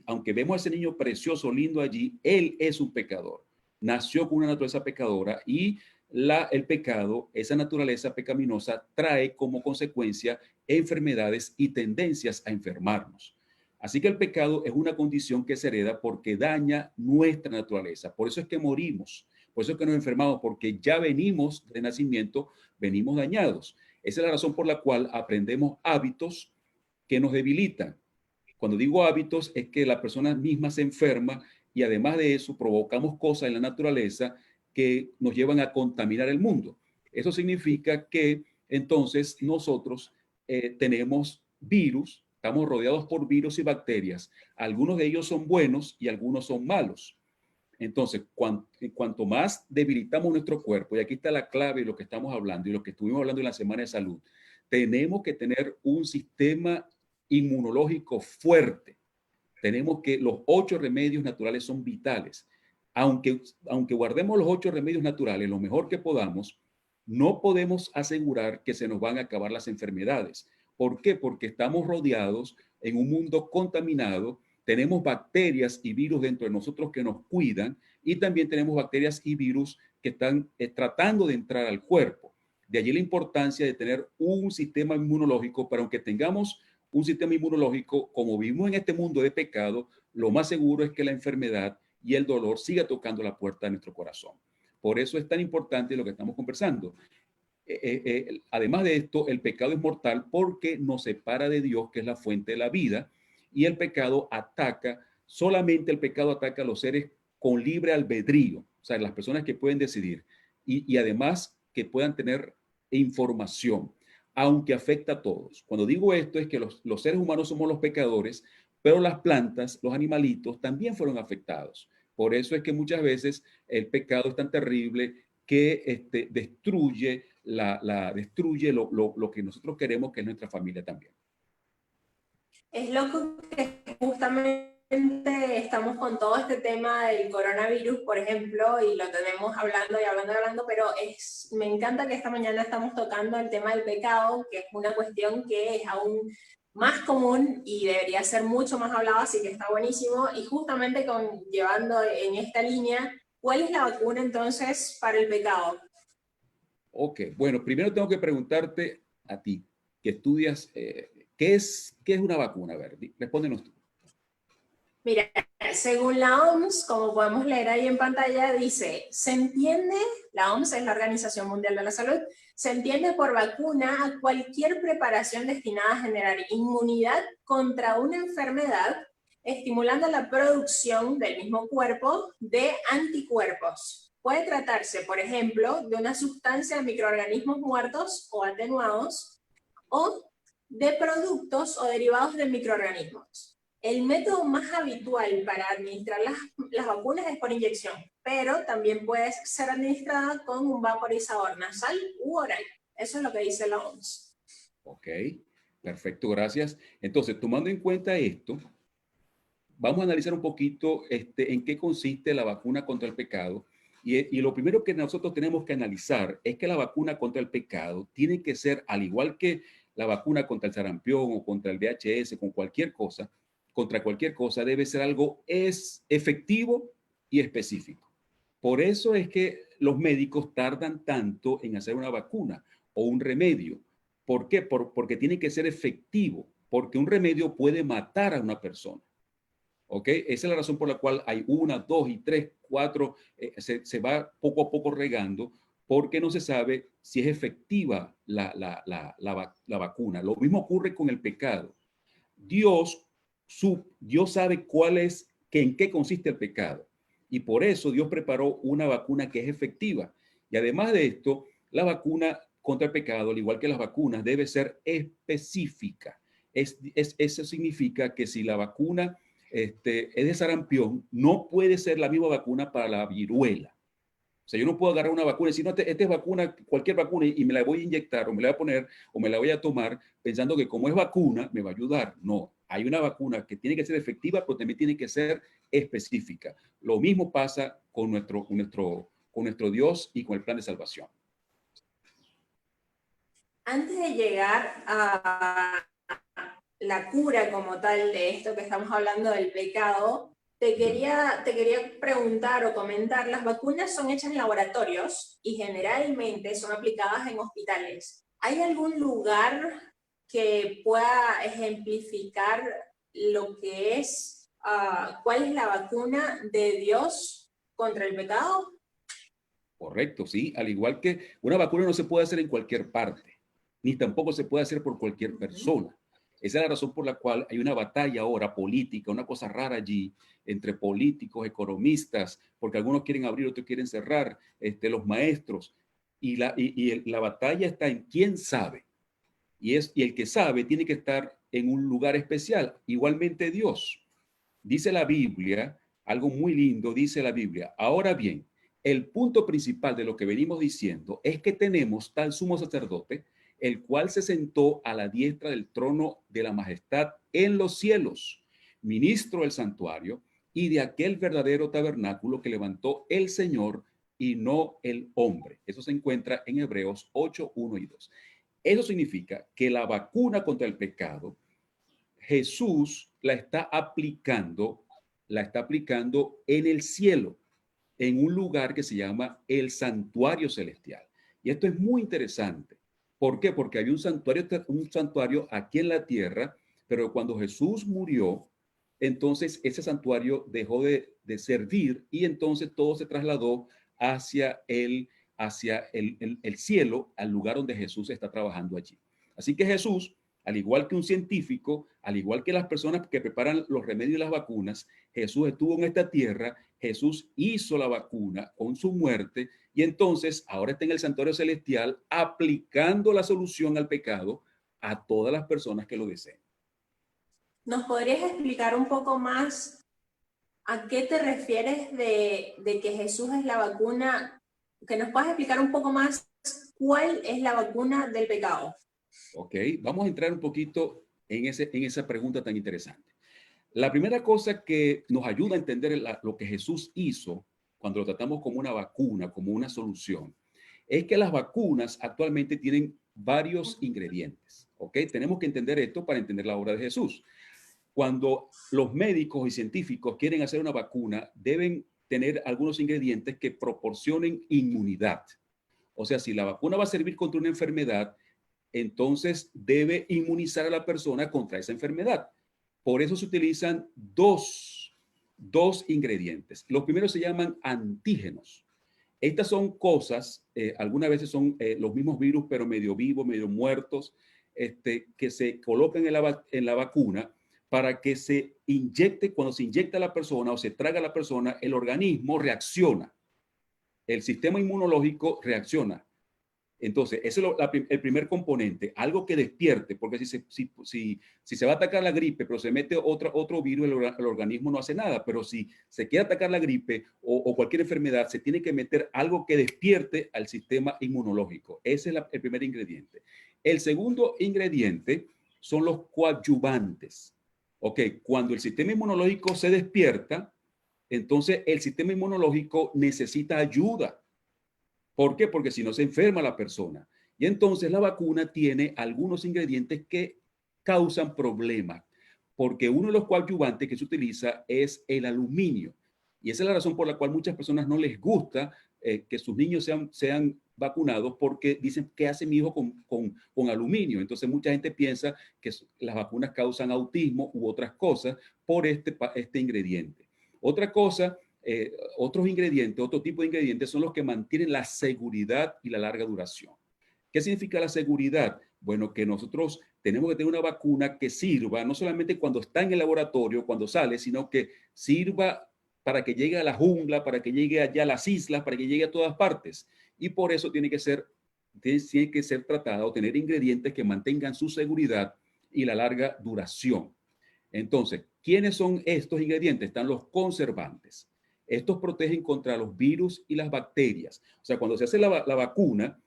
aunque vemos a ese niño precioso, lindo allí, él es un pecador. Nació con una naturaleza pecadora y el pecado, esa naturaleza pecaminosa, trae como consecuencia enfermedades y tendencias a enfermarnos. Así que el pecado es una condición que se hereda porque daña nuestra naturaleza. Por eso es que morimos, por eso es que nos enfermamos, porque ya venimos de nacimiento, venimos dañados. Esa es la razón por la cual aprendemos hábitos que nos debilitan. Cuando digo hábitos es que la persona misma se enferma y además de eso provocamos cosas en la naturaleza que nos llevan a contaminar el mundo. Eso significa que entonces nosotros tenemos virus. Estamos rodeados por virus y bacterias. Algunos de ellos son buenos y algunos son malos. Entonces, cuanto más debilitamos nuestro cuerpo, y aquí está la clave de lo que estamos hablando y lo que estuvimos hablando en la Semana de Salud, tenemos que tener un sistema inmunológico fuerte. Tenemos que los 8 remedios naturales son vitales. Aunque guardemos los 8 remedios naturales lo mejor que podamos, no podemos asegurar que se nos van a acabar las enfermedades. ¿Por qué? Porque estamos rodeados en un mundo contaminado, tenemos bacterias y virus dentro de nosotros que nos cuidan y también tenemos bacterias y virus que están tratando de entrar al cuerpo. De allí la importancia de tener un sistema inmunológico, para aunque tengamos un sistema inmunológico, como vivimos en este mundo de pecado, lo más seguro es que la enfermedad y el dolor siga tocando la puerta de nuestro corazón. Por eso es tan importante lo que estamos conversando. Además de esto, el pecado es mortal porque nos separa de Dios, que es la fuente de la vida, y el pecado solamente el pecado ataca a los seres con libre albedrío, o sea, las personas que pueden decidir, y además que puedan tener información, aunque afecta a todos. Cuando digo esto es que los seres humanos somos los pecadores, pero las plantas, los animalitos también fueron afectados. Por eso es que muchas veces el pecado es tan terrible que destruye lo que nosotros queremos, que es nuestra familia también. Es loco que justamente estamos con todo este tema del coronavirus, por ejemplo, y lo tenemos hablando y hablando, pero me encanta que esta mañana estamos tocando el tema del pecado, que es una cuestión que es aún más común y debería ser mucho más hablado, así que está buenísimo. Y justamente llevando en esta línea, ¿cuál es la vacuna entonces para el pecado? Ok, bueno, primero tengo que preguntarte a ti, que estudias, ¿qué es una vacuna? A ver, respóndenos tú. Mira, según la OMS, como podemos leer ahí en pantalla, dice, se entiende, la OMS es la Organización Mundial de la Salud, se entiende por vacuna a cualquier preparación destinada a generar inmunidad contra una enfermedad, estimulando la producción del mismo cuerpo de anticuerpos. Puede tratarse, por ejemplo, de una sustancia de microorganismos muertos o atenuados, o de productos o derivados de microorganismos. El método más habitual para administrar las vacunas es por inyección, pero también puede ser administrada con un vaporizador nasal u oral. Eso es lo que dice la OMS. Ok, perfecto, gracias. Entonces, tomando en cuenta esto, vamos a analizar un poquito en qué consiste la vacuna contra el pecado. Y lo primero que nosotros tenemos que analizar es que la vacuna contra el pecado tiene que ser, al igual que la vacuna contra el sarampión o contra el VHS, contra cualquier cosa, debe ser algo efectivo y específico. Por eso es que los médicos tardan tanto en hacer una vacuna o un remedio. ¿Por qué? Porque tiene que ser efectivo, porque un remedio puede matar a una persona. ¿Ok? Esa es la razón por la cual hay 1, 2 y 3, 4, se va poco a poco regando, porque no se sabe si es efectiva la vacuna. Lo mismo ocurre con el pecado. Dios sabe en qué consiste el pecado. Y por eso Dios preparó una vacuna que es efectiva. Y además de esto, la vacuna contra el pecado, al igual que las vacunas, debe ser específica. Eso significa que si la vacuna es de sarampión, no puede ser la misma vacuna para la viruela. O sea, yo no puedo agarrar una vacuna y decir, no, esta es vacuna, cualquier vacuna, y me la voy a inyectar, o me la voy a poner, o me la voy a tomar, pensando que como es vacuna, me va a ayudar. No, hay una vacuna que tiene que ser efectiva, pero también tiene que ser específica. Lo mismo pasa con nuestro Dios y con el plan de salvación. Antes de llegar a la cura como tal de esto que estamos hablando del pecado, te quería preguntar o comentar, las vacunas son hechas en laboratorios y generalmente son aplicadas en hospitales. ¿Hay algún lugar que pueda ejemplificar lo que es, cuál es la vacuna de Dios contra el pecado? Correcto, sí. Al igual que una vacuna no se puede hacer en cualquier parte, ni tampoco se puede hacer por cualquier persona. Esa es la razón por la cual hay una batalla ahora política, una cosa rara allí, entre políticos, economistas, porque algunos quieren abrir, otros quieren cerrar, los maestros. Y la batalla está en quién sabe. Y el que sabe tiene que estar en un lugar especial. Igualmente Dios. Dice la Biblia, algo muy lindo, dice la Biblia. Ahora bien, el punto principal de lo que venimos diciendo es que tenemos tal sumo sacerdote, el cual se sentó a la diestra del trono de la majestad en los cielos, ministro del santuario y de aquel verdadero tabernáculo que levantó el Señor y no el hombre. Eso se encuentra en Hebreos 8, 1 y 2. Eso significa que la vacuna contra el pecado, Jesús la está aplicando en el cielo, en un lugar que se llama el santuario celestial. Y esto es muy interesante. ¿Por qué? Porque había un santuario aquí en la tierra, pero cuando Jesús murió, entonces ese santuario dejó de servir y entonces todo se trasladó hacia el cielo, al lugar donde Jesús está trabajando allí. Así que Jesús, al igual que un científico, al igual que las personas que preparan los remedios y las vacunas, Jesús estuvo en esta tierra, Jesús hizo la vacuna con su muerte y entonces ahora está en el santuario celestial aplicando la solución al pecado a todas las personas que lo deseen. ¿Nos podrías explicar un poco más a qué te refieres de que Jesús es la vacuna? Que nos puedas explicar un poco más cuál es la vacuna del pecado. Ok, vamos a entrar un poquito en esa pregunta tan interesante. La primera cosa que nos ayuda a entender lo que Jesús hizo cuando lo tratamos como una vacuna, como una solución, es que las vacunas actualmente tienen varios ingredientes. ¿Ok? Tenemos que entender esto para entender la obra de Jesús. Cuando los médicos y científicos quieren hacer una vacuna, deben tener algunos ingredientes que proporcionen inmunidad. O sea, si la vacuna va a servir contra una enfermedad, entonces debe inmunizar a la persona contra esa enfermedad. Por eso se utilizan dos ingredientes. Los primeros se llaman antígenos. Estas son cosas, algunas veces son los mismos virus, pero medio vivos, medio muertos, que se colocan en la vacuna para que se inyecte. Cuando se inyecta a la persona o se traga a la persona, el organismo reacciona. El sistema inmunológico reacciona. Entonces, ese es el primer componente, algo que despierte, porque si se va a atacar la gripe, pero se mete otro virus, el organismo no hace nada, pero si se quiere atacar la gripe o cualquier enfermedad, se tiene que meter algo que despierte al sistema inmunológico. Ese es el primer ingrediente. El segundo ingrediente son los coadyuvantes. Ok, cuando el sistema inmunológico se despierta, entonces el sistema inmunológico necesita ayuda. ¿Por qué? Porque si no se enferma la persona. Y entonces la vacuna tiene algunos ingredientes que causan problemas, porque uno de los coadyuvantes que se utiliza es el aluminio. Y esa es la razón por la cual muchas personas no les gusta que sus niños sean vacunados, porque dicen, ¿qué hace mi hijo con aluminio? Entonces mucha gente piensa que las vacunas causan autismo u otras cosas por este ingrediente. Otra cosa, otro tipo de ingredientes son los que mantienen la seguridad y la larga duración. ¿Qué significa la seguridad? Bueno, que nosotros tenemos que tener una vacuna que sirva no solamente cuando está en el laboratorio, cuando sale, sino que sirva para que llegue a la jungla, para que llegue allá a las islas, para que llegue a todas partes. Y por eso tiene que ser tratada o tener ingredientes que mantengan su seguridad y la larga duración. Entonces, ¿quiénes son estos ingredientes? Están los conservantes. Estos protegen contra los virus y las bacterias. O sea, cuando se hace la vacuna,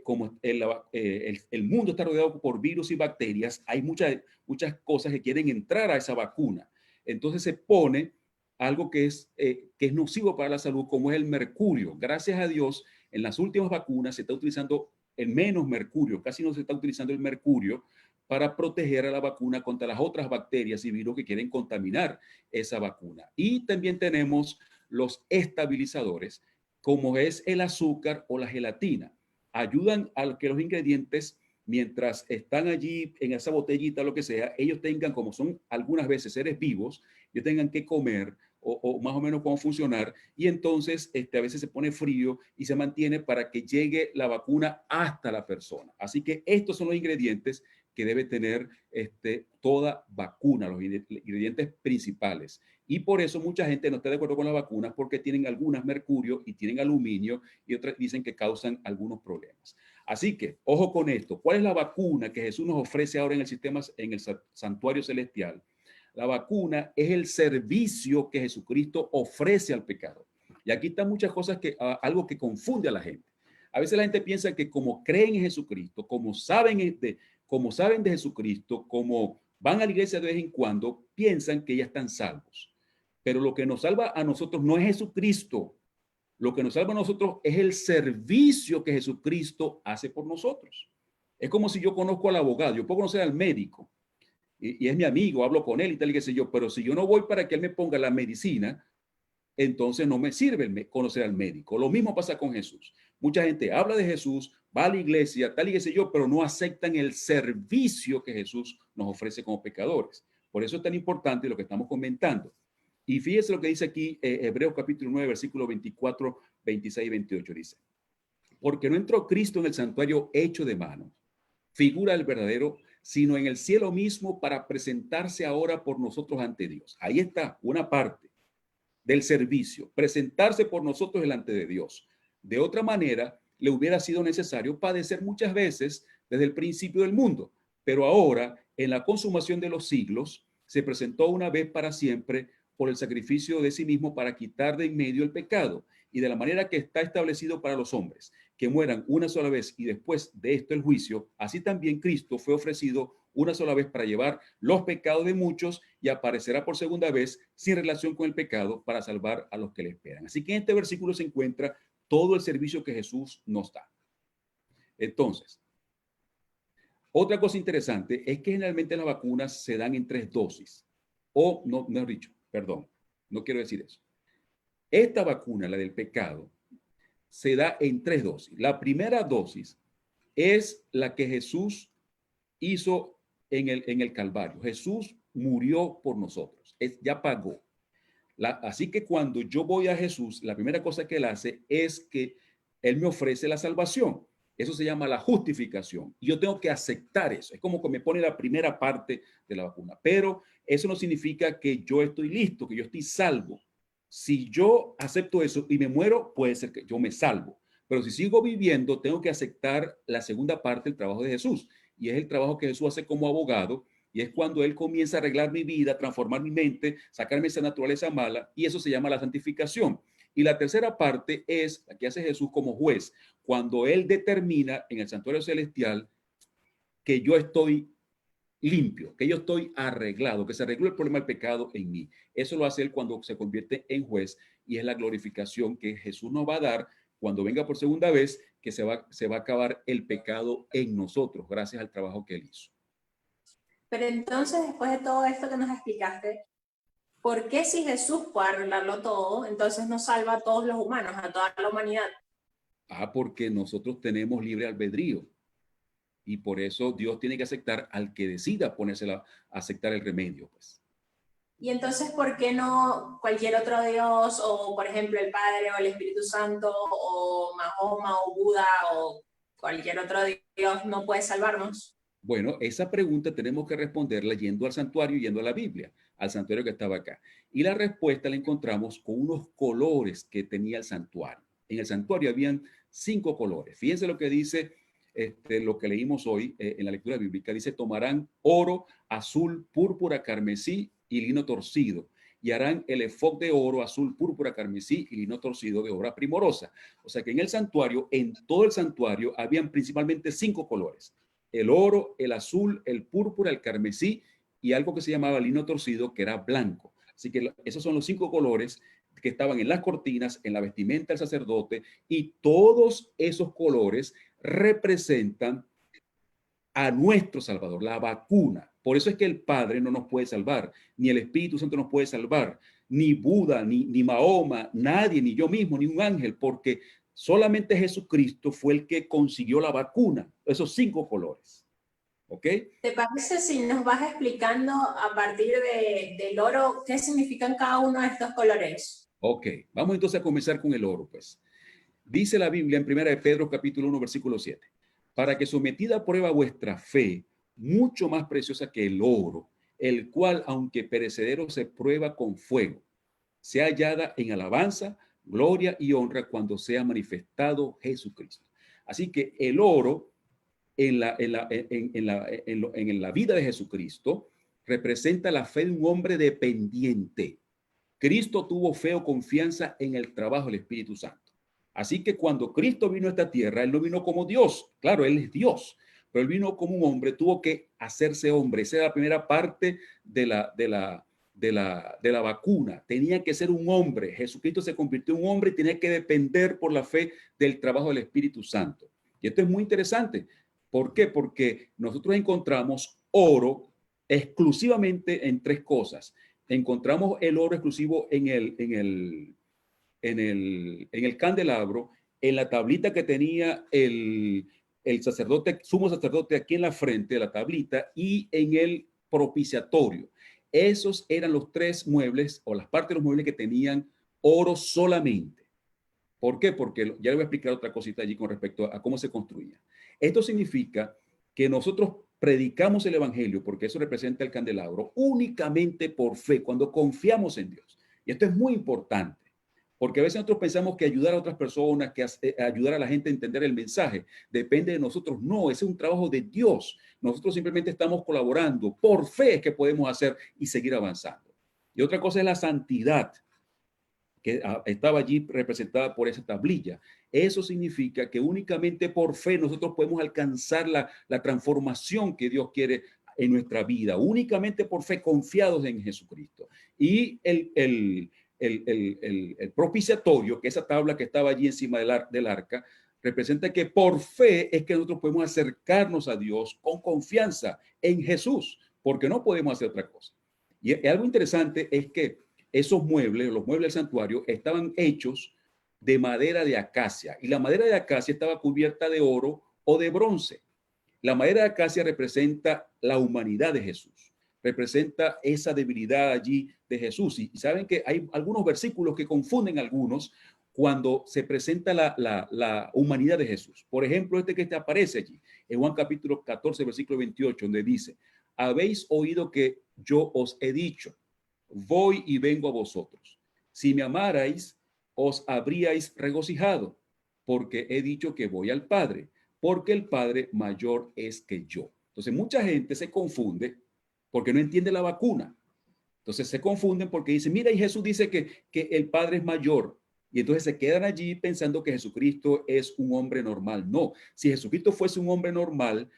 como el mundo está rodeado por virus y bacterias, hay muchas cosas que quieren entrar a esa vacuna. Entonces se pone algo que es nocivo para la salud, como es el mercurio. Gracias a Dios, en las últimas vacunas se está utilizando el menos mercurio, casi no se está utilizando el mercurio para proteger a la vacuna contra las otras bacterias y virus que quieren contaminar esa vacuna. Y también tenemos los estabilizadores, como es el azúcar o la gelatina. Ayudan a que los ingredientes, mientras están allí en esa botellita o lo que sea, ellos tengan, como son algunas veces seres vivos, ellos tengan que comer o más o menos cómo funcionar, y entonces a veces se pone frío y se mantiene para que llegue la vacuna hasta la persona. Así que estos son los ingredientes que debe tener toda vacuna, los ingredientes principales. Y por eso mucha gente no está de acuerdo con las vacunas, porque tienen algunas mercurio y tienen aluminio, y otras dicen que causan algunos problemas. Así que, ojo con esto. ¿Cuál es la vacuna que Jesús nos ofrece ahora en el santuario celestial? La vacuna es el servicio que Jesucristo ofrece al pecado. Y aquí están muchas cosas algo que confunde a la gente. A veces la gente piensa que como creen en Jesucristo, como saben de Jesucristo, como van a la iglesia de vez en cuando, piensan que ya están salvos. Pero lo que nos salva a nosotros no es Jesucristo. Lo que nos salva a nosotros es el servicio que Jesucristo hace por nosotros. Es como si yo conozco al abogado, yo puedo conocer al médico y es mi amigo, hablo con él y tal y qué sé yo, pero si yo no voy para que él me ponga la medicina, entonces no me sirve conocer al médico. Lo mismo pasa con Jesús. Mucha gente habla de Jesús, va a la iglesia, tal y qué sé yo, pero no aceptan el servicio que Jesús nos ofrece como pecadores. Por eso es tan importante lo que estamos comentando. Y fíjese lo que dice aquí Hebreos capítulo 9, versículo 24, 26 y 28. Dice, porque no entró Cristo en el santuario hecho de manos, figura del verdadero, sino en el cielo mismo para presentarse ahora por nosotros ante Dios. Ahí está una parte del servicio, presentarse por nosotros delante de Dios. De otra manera, le hubiera sido necesario padecer muchas veces desde el principio del mundo, pero ahora, en la consumación de los siglos, se presentó una vez para siempre por el sacrificio de sí mismo para quitar de en medio el pecado, y de la manera que está establecido para los hombres, que mueran una sola vez y después de esto el juicio, así también Cristo fue ofrecido una sola vez para llevar los pecados de muchos y aparecerá por segunda vez sin relación con el pecado para salvar a los que le esperan. Así que en este versículo se encuentra todo el servicio que Jesús nos da. Entonces, otra cosa interesante es que generalmente las vacunas se dan en 3 dosis. O, no he dicho, perdón, no quiero decir eso. Esta vacuna, la del pecado, se da en 3 dosis. La primera dosis es la que Jesús hizo en el Calvario. Jesús murió por nosotros. Ya pagó. Así que cuando yo voy a Jesús, la primera cosa que él hace es que él me ofrece la salvación. Eso se llama la justificación. Y yo tengo que aceptar eso. Es como que me pone la primera parte de la vacuna. Pero eso no significa que yo estoy listo, que yo estoy salvo. Si yo acepto eso y me muero, puede ser que yo me salvo. Pero si sigo viviendo, tengo que aceptar la segunda parte del trabajo de Jesús. Y es el trabajo que Jesús hace como abogado. Y es cuando Él comienza a arreglar mi vida, transformar mi mente, sacarme esa naturaleza mala. Y eso se llama la santificación. Y la tercera parte es la que hace Jesús como juez. Cuando Él determina en el santuario celestial que yo estoy limpio, que yo estoy arreglado, que se arregló el problema del pecado en mí. Eso lo hace Él cuando se convierte en juez, y es la glorificación que Jesús nos va a dar cuando venga por segunda vez, que se va a acabar el pecado en nosotros, gracias al trabajo que Él hizo. Pero entonces, después de todo esto que nos explicaste, ¿por qué si Jesús puede arreglarlo todo, entonces no salva a todos los humanos, a toda la humanidad? Porque nosotros tenemos libre albedrío. Y por eso Dios tiene que aceptar al que decida ponérsela a aceptar el remedio, pues. Y entonces, ¿por qué no cualquier otro Dios, o por ejemplo el Padre, o el Espíritu Santo, o Mahoma, o Buda, o cualquier otro Dios no puede salvarnos? Bueno, esa pregunta tenemos que responderla yendo al santuario, yendo a la Biblia, al santuario que estaba acá. Y la respuesta la encontramos con unos colores que tenía el santuario. En el santuario habían 5 colores. Fíjense lo que dice lo que leímos hoy en la lectura bíblica. Dice: tomarán oro, azul, púrpura, carmesí y lino torcido, y harán el efod de oro, azul, púrpura, carmesí y lino torcido de obra primorosa. O sea que en el santuario, en todo el santuario, habían principalmente 5 colores: el oro, el azul, el púrpura, el carmesí y algo que se llamaba lino torcido, que era blanco. Así que esos son los 5 colores que estaban en las cortinas, en la vestimenta del sacerdote, y todos esos colores representan a nuestro Salvador, la vacuna. Por eso es que el Padre no nos puede salvar, ni el Espíritu Santo nos puede salvar, ni Buda, ni Mahoma, nadie, ni yo mismo, ni un ángel, porque solamente Jesucristo fue el que consiguió la vacuna, esos 5 colores. ¿Ok? ¿Te parece si nos vas explicando a partir del oro qué significan cada uno de estos colores? Ok, vamos entonces a comenzar con el oro, pues. Dice la Biblia en 1 de Pedro capítulo 1, versículo 7. Para que sometida a prueba vuestra fe, mucho más preciosa que el oro, el cual, aunque perecedero, se prueba con fuego, sea hallada en alabanza, gloria y honra cuando sea manifestado Jesucristo. Así que el oro en la vida de Jesucristo representa la fe de un hombre dependiente. Cristo tuvo fe o confianza en el trabajo del Espíritu Santo. Así que cuando Cristo vino a esta tierra, Él no vino como Dios. Claro, Él es Dios, pero Él vino como un hombre, tuvo que hacerse hombre. Esa es la primera parte de la vacuna. Tenía que ser un hombre. Jesucristo se convirtió en un hombre y tenía que depender por la fe del trabajo del Espíritu Santo. Y esto es muy interesante. ¿Por qué? Porque nosotros encontramos oro exclusivamente en 3 cosas. Encontramos el oro exclusivo en el candelabro, en la tablita que tenía el sacerdote, sumo sacerdote, aquí en la frente de la tablita, y en el propiciatorio. Esos eran los 3 muebles, o las partes de los muebles que tenían oro solamente. ¿Por qué? Porque ya le voy a explicar otra cosita allí con respecto a cómo se construía. Esto significa que nosotros predicamos el evangelio, porque eso representa el candelabro, únicamente por fe, cuando confiamos en Dios. Y esto es muy importante, porque a veces nosotros pensamos que ayudar a otras personas, que ayudar a la gente a entender el mensaje, depende de nosotros. No, ese es un trabajo de Dios. Nosotros simplemente estamos colaborando. Por fe es que podemos hacer y seguir avanzando. Y otra cosa es la santidad, que estaba allí representada por esa tablilla. Eso significa que únicamente por fe nosotros podemos alcanzar la transformación que Dios quiere en nuestra vida, únicamente por fe, confiados en Jesucristo. Y el propiciatorio, que esa tabla que estaba allí encima del arca, representa que por fe es que nosotros podemos acercarnos a Dios con confianza en Jesús, porque no podemos hacer otra cosa. Y algo interesante es que esos muebles, los muebles del santuario, estaban hechos de madera de acacia, y la madera de acacia estaba cubierta de oro o de bronce. La madera de acacia representa la humanidad de Jesús, representa esa debilidad allí de Jesús. Y saben que hay algunos versículos que confunden a algunos cuando se presenta la humanidad de Jesús. Por ejemplo, este que te aparece allí, en Juan capítulo 14, versículo 28, donde dice: habéis oído que yo os he dicho, voy y vengo a vosotros. Si me amarais, os habríais regocijado, porque he dicho que voy al Padre, porque el Padre mayor es que yo. Entonces, mucha gente se confunde porque no entiende la vacuna. Entonces, se confunden porque dicen, mira, y Jesús dice que el Padre es mayor. Y entonces se quedan allí pensando que Jesucristo es un hombre normal. No, si Jesucristo fuese un hombre normal,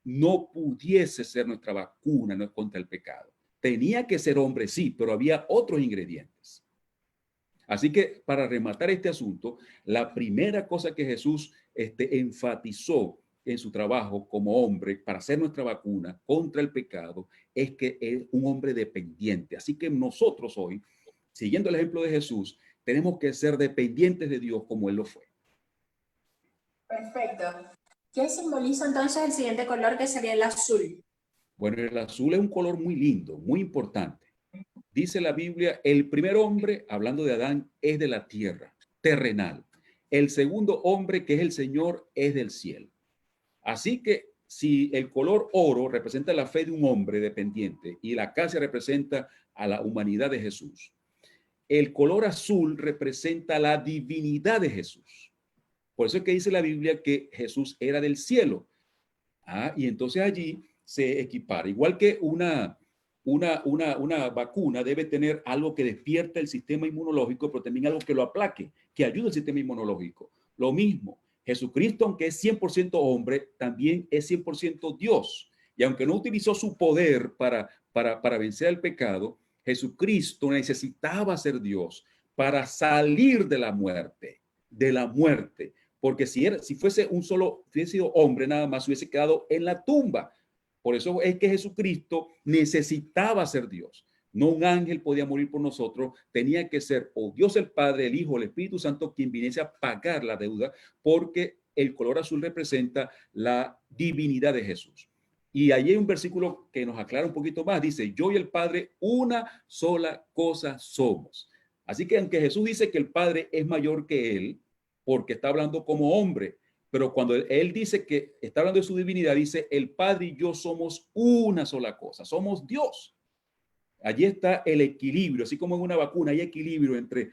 no pudiese ser nuestra vacuna no contra el pecado. Tenía que ser hombre, sí, pero había otros ingredientes. Así que para rematar este asunto, la primera cosa que Jesús enfatizó en su trabajo como hombre para ser nuestra vacuna contra el pecado es que es un hombre dependiente. Así que nosotros hoy, siguiendo el ejemplo de Jesús, tenemos que ser dependientes de Dios como Él lo fue. Perfecto. ¿Qué simboliza entonces el siguiente color, que sería el azul? Bueno, el azul es un color muy lindo, muy importante. Dice la Biblia, el primer hombre, hablando de Adán, es de la tierra, terrenal. El segundo hombre, que es el Señor, es del cielo. Así que si el color oro representa la fe de un hombre dependiente y la acacia representa a la humanidad de Jesús, el color azul representa la divinidad de Jesús. Por eso es que dice la Biblia que Jesús era del cielo. Y entonces allí se equipara. Igual que una vacuna debe tener algo que despierta el sistema inmunológico, pero también algo que lo aplaque, que ayude al sistema inmunológico. Lo mismo, Jesucristo, aunque es 100% hombre, también es 100% Dios. Y aunque no utilizó su poder para vencer el pecado, Jesucristo necesitaba ser Dios para salir de la muerte, porque si fuese hubiese sido hombre nada más, hubiese quedado en la tumba. Por eso es que Jesucristo necesitaba ser Dios. No un ángel podía morir por nosotros, tenía que ser o Dios el Padre, el Hijo, el Espíritu Santo quien viniese a pagar la deuda, porque el color azul representa la divinidad de Jesús. Y allí hay un versículo que nos aclara un poquito más. Dice, yo y el Padre una sola cosa somos. Así que aunque Jesús dice que el Padre es mayor que él, porque está hablando como hombre, pero cuando él dice que está hablando de su divinidad, dice, el Padre y yo somos una sola cosa, somos Dios. Allí está el equilibrio, así como en una vacuna hay equilibrio entre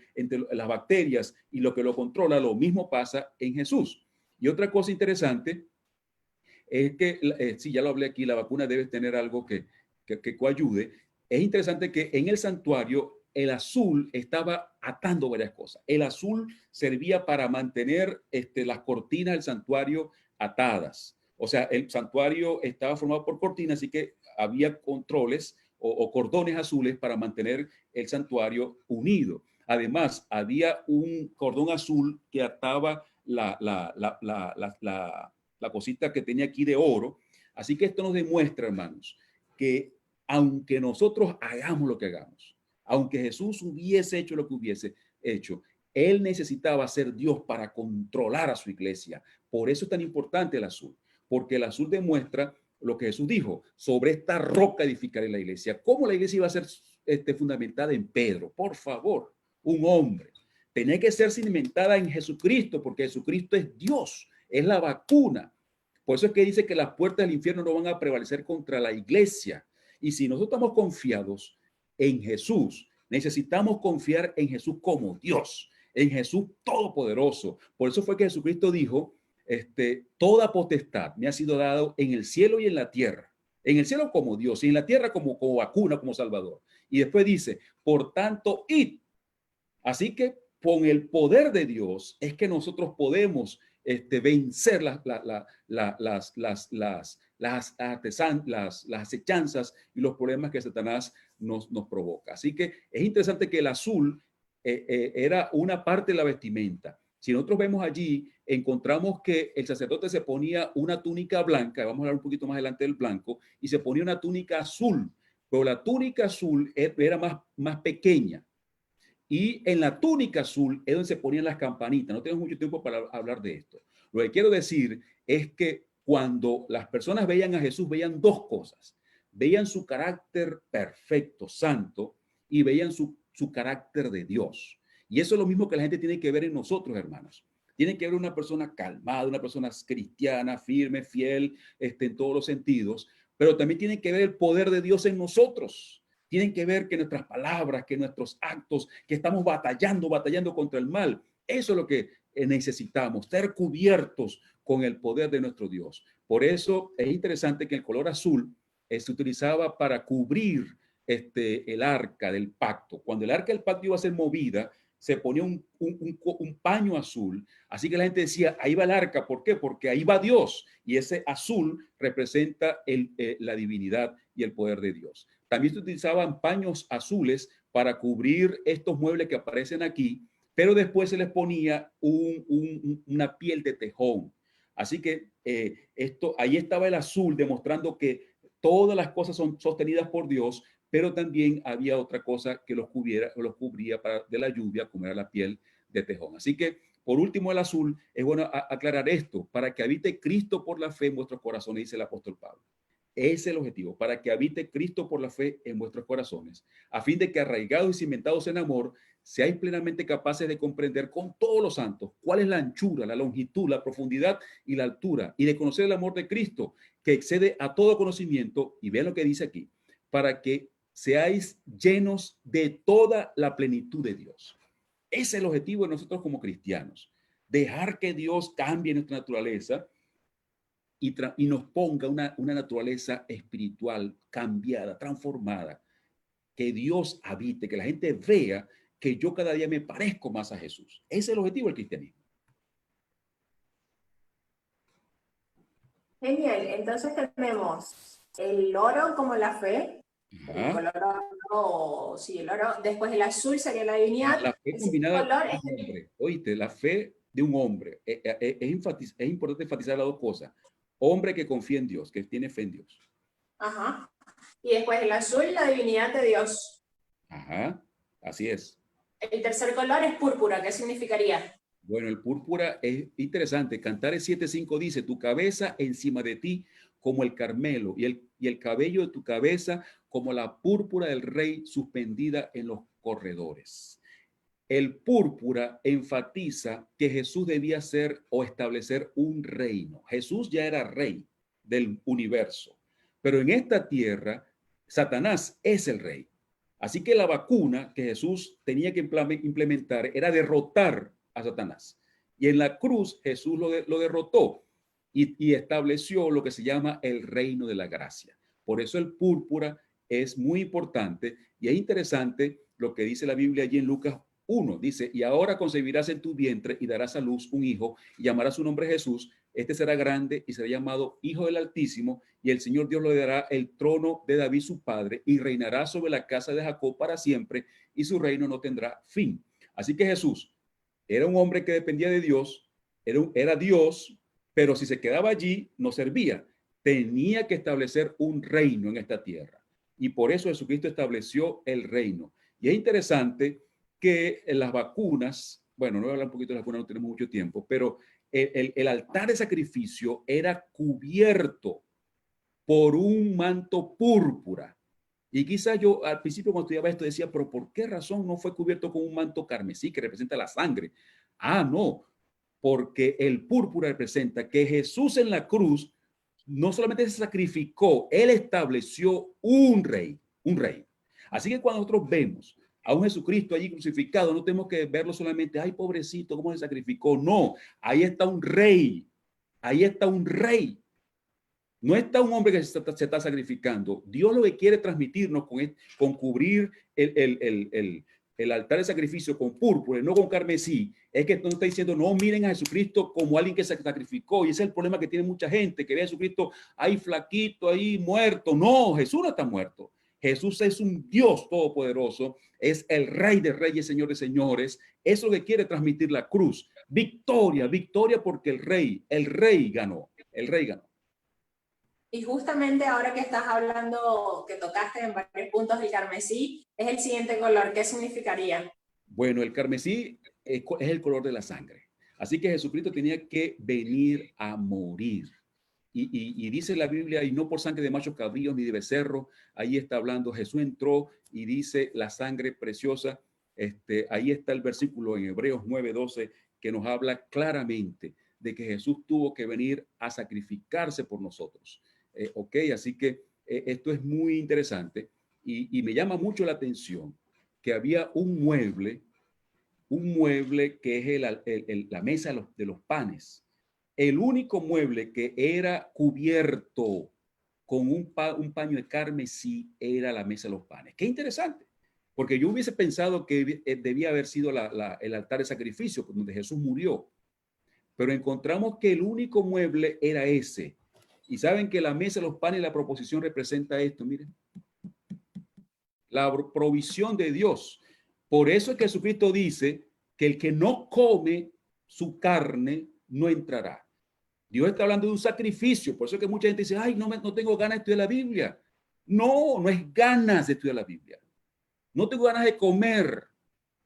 las bacterias y lo que lo controla, lo mismo pasa en Jesús. Y otra cosa interesante es que, sí, ya lo hablé aquí, la vacuna debe tener algo que coayude. Es interesante que en el santuario el azul estaba atando varias cosas. El azul servía para mantener las cortinas del santuario atadas. O sea, el santuario estaba formado por cortinas, así que había controles o cordones azules para mantener el santuario unido. Además, había un cordón azul que ataba la cosita que tenía aquí de oro. Así que esto nos demuestra, hermanos, que aunque nosotros hagamos lo que hagamos, aunque Jesús hubiese hecho lo que hubiese hecho, Él necesitaba ser Dios para controlar a su iglesia. Por eso es tan importante el azul, porque el azul demuestra lo que Jesús dijo, sobre esta roca edificaré la iglesia. ¿Cómo la iglesia iba a ser fundamentada en Pedro? Por favor, un hombre. Tenía que ser cimentada en Jesucristo, porque Jesucristo es Dios, es la vacuna. Por eso es que dice que las puertas del infierno no van a prevalecer contra la iglesia. Y si nosotros estamos confiados en Jesús, necesitamos confiar en Jesús como Dios, en Jesús todopoderoso. Por eso fue que Jesucristo dijo, toda potestad me ha sido dado en el cielo y en la tierra. En el cielo como Dios y en la tierra como vacuna, como Salvador. Y después dice, por tanto, id. Así que con el poder de Dios es que nosotros podemos vencer las acechanzas y los problemas que Satanás nos provoca. Así que es interesante que el azul era una parte de la vestimenta. Si nosotros vemos allí, encontramos que el sacerdote se ponía una túnica blanca, vamos a hablar un poquito más adelante del blanco, y se ponía una túnica azul, pero la túnica azul era más pequeña. Y en la túnica azul es donde se ponían las campanitas. No tengo mucho tiempo para hablar de esto. Lo que quiero decir es que cuando las personas veían a Jesús, veían dos cosas. Veían su carácter perfecto, santo, y veían su carácter de Dios. Y eso es lo mismo que la gente tiene que ver en nosotros, hermanos. Tiene que ver una persona calmada, una persona cristiana, firme, fiel, en todos los sentidos, pero también tiene que ver el poder de Dios en nosotros. Tienen que ver que nuestras palabras, que nuestros actos, que estamos batallando contra el mal. Eso es lo que necesitamos, ser cubiertos con el poder de nuestro Dios. Por eso es interesante que el color azul se utilizaba para cubrir el arca del pacto. Cuando el arca del pacto iba a ser movida, se ponía un paño azul. Así que la gente decía, ahí va el arca. ¿Por qué? Porque ahí va Dios. Y ese azul representa la divinidad y el poder de Dios. También se utilizaban paños azules para cubrir estos muebles que aparecen aquí, pero después se les ponía una piel de tejón. Así que ahí estaba el azul demostrando que todas las cosas son sostenidas por Dios, pero también había otra cosa que los cubría de la lluvia, como era la piel de tejón. Así que, por último, el azul, es bueno aclarar esto, para que habite Cristo por la fe en vuestros corazones, dice el apóstol Pablo. Ese es el objetivo, para que habite Cristo por la fe en vuestros corazones, a fin de que arraigados y cimentados en amor, seáis plenamente capaces de comprender con todos los santos cuál es la anchura, la longitud, la profundidad y la altura, y de conocer el amor de Cristo, que excede a todo conocimiento, y vean lo que dice aquí, para que seáis llenos de toda la plenitud de Dios. Ese es el objetivo de nosotros como cristianos, dejar que Dios cambie nuestra naturaleza y nos ponga una naturaleza espiritual cambiada, transformada, que Dios habite, que la gente vea que yo cada día me parezco más a Jesús. Ese es el objetivo del cristianismo. Genial, entonces tenemos el oro como la fe, el color oro, sí, el oro, después el azul sería la divinidad. La fe combinada con un hombre. Oíste, la fe de un hombre. Es importante enfatizar las dos cosas. Hombre que confía en Dios, que tiene fe en Dios. Ajá. Y después el azul, la divinidad de Dios. Ajá, así es. El tercer color es púrpura, ¿qué significaría? Bueno, el púrpura es interesante. Cantares 7:5 dice, tu cabeza encima de ti como el Carmelo y el cabello de tu cabeza como la púrpura del rey suspendida en los corredores. El púrpura enfatiza que Jesús debía ser o establecer un reino. Jesús ya era rey del universo, pero en esta tierra Satanás es el rey. Así que la vacuna que Jesús tenía que implementar era derrotar a Satanás. Y en la cruz Jesús lo derrotó y estableció lo que se llama el reino de la gracia. Por eso el púrpura es muy importante y es interesante lo que dice la Biblia allí en Lucas 1. Dice, y ahora concebirás en tu vientre y darás a luz un hijo y llamarás su nombre Jesús. Este será grande y será llamado Hijo del Altísimo, y el Señor Dios le dará el trono de David su padre y reinará sobre la casa de Jacob para siempre y su reino no tendrá fin. Así que Jesús era un hombre que dependía de Dios, era Dios, pero si se quedaba allí no servía. Tenía que establecer un reino en esta tierra. Y por eso Jesucristo estableció el reino. Y es interesante que en las vacunas, bueno, no voy a hablar un poquito de las vacunas, no tenemos mucho tiempo, pero el altar de sacrificio era cubierto por un manto púrpura. Y quizás yo al principio cuando estudiaba esto decía, pero ¿por qué razón no fue cubierto con un manto carmesí que representa la sangre? Ah, no, porque el púrpura representa que Jesús en la cruz no solamente se sacrificó, él estableció un rey, un rey. Así que cuando nosotros vemos a un Jesucristo allí crucificado, no tenemos que verlo solamente, ay, pobrecito, cómo se sacrificó. No, ahí está un rey, ahí está un rey. No está un hombre que se está sacrificando. Dios lo que quiere transmitirnos con cubrir el altar de sacrificio con púrpura, no con carmesí, es que no está diciendo, no miren a Jesucristo como alguien que se sacrificó. Y ese es el problema que tiene mucha gente, que ve a Jesucristo ahí flaquito, ahí muerto. No, Jesús no está muerto. Jesús es un Dios todopoderoso, es el Rey de Reyes, Señor de Señores. Eso es lo que quiere transmitir la cruz. Victoria, victoria porque el Rey ganó, el Rey ganó. Y justamente ahora que estás hablando, que tocaste en varios puntos del carmesí, es el siguiente color. ¿Qué significaría? Bueno, el carmesí es el color de la sangre. Así que Jesucristo tenía que venir a morir. Y dice la Biblia, y no por sangre de machos cabríos ni de becerro, ahí está hablando, Jesús entró y dice la sangre preciosa. Ahí está el versículo en Hebreos 9:12 que nos habla claramente de que Jesús tuvo que venir a sacrificarse por nosotros. Ok, así que esto es muy interesante y me llama mucho la atención que había un mueble un mueble que es la mesa de los panes. El único mueble que era cubierto con un paño de carmesí era la mesa de los panes. Qué interesante, porque yo hubiese pensado que debía haber sido el altar de sacrificio donde Jesús murió, pero encontramos que el único mueble era ese. Y saben que la mesa de los panes, la proposición representa esto, miren, la provisión de Dios. Por eso es que Jesucristo dice que el que no come su carne no entrará. Dios está hablando de un sacrificio. Por eso es que mucha gente dice, ay, no tengo ganas de estudiar la Biblia. No, no es ganas de estudiar la Biblia. No tengo ganas de comer.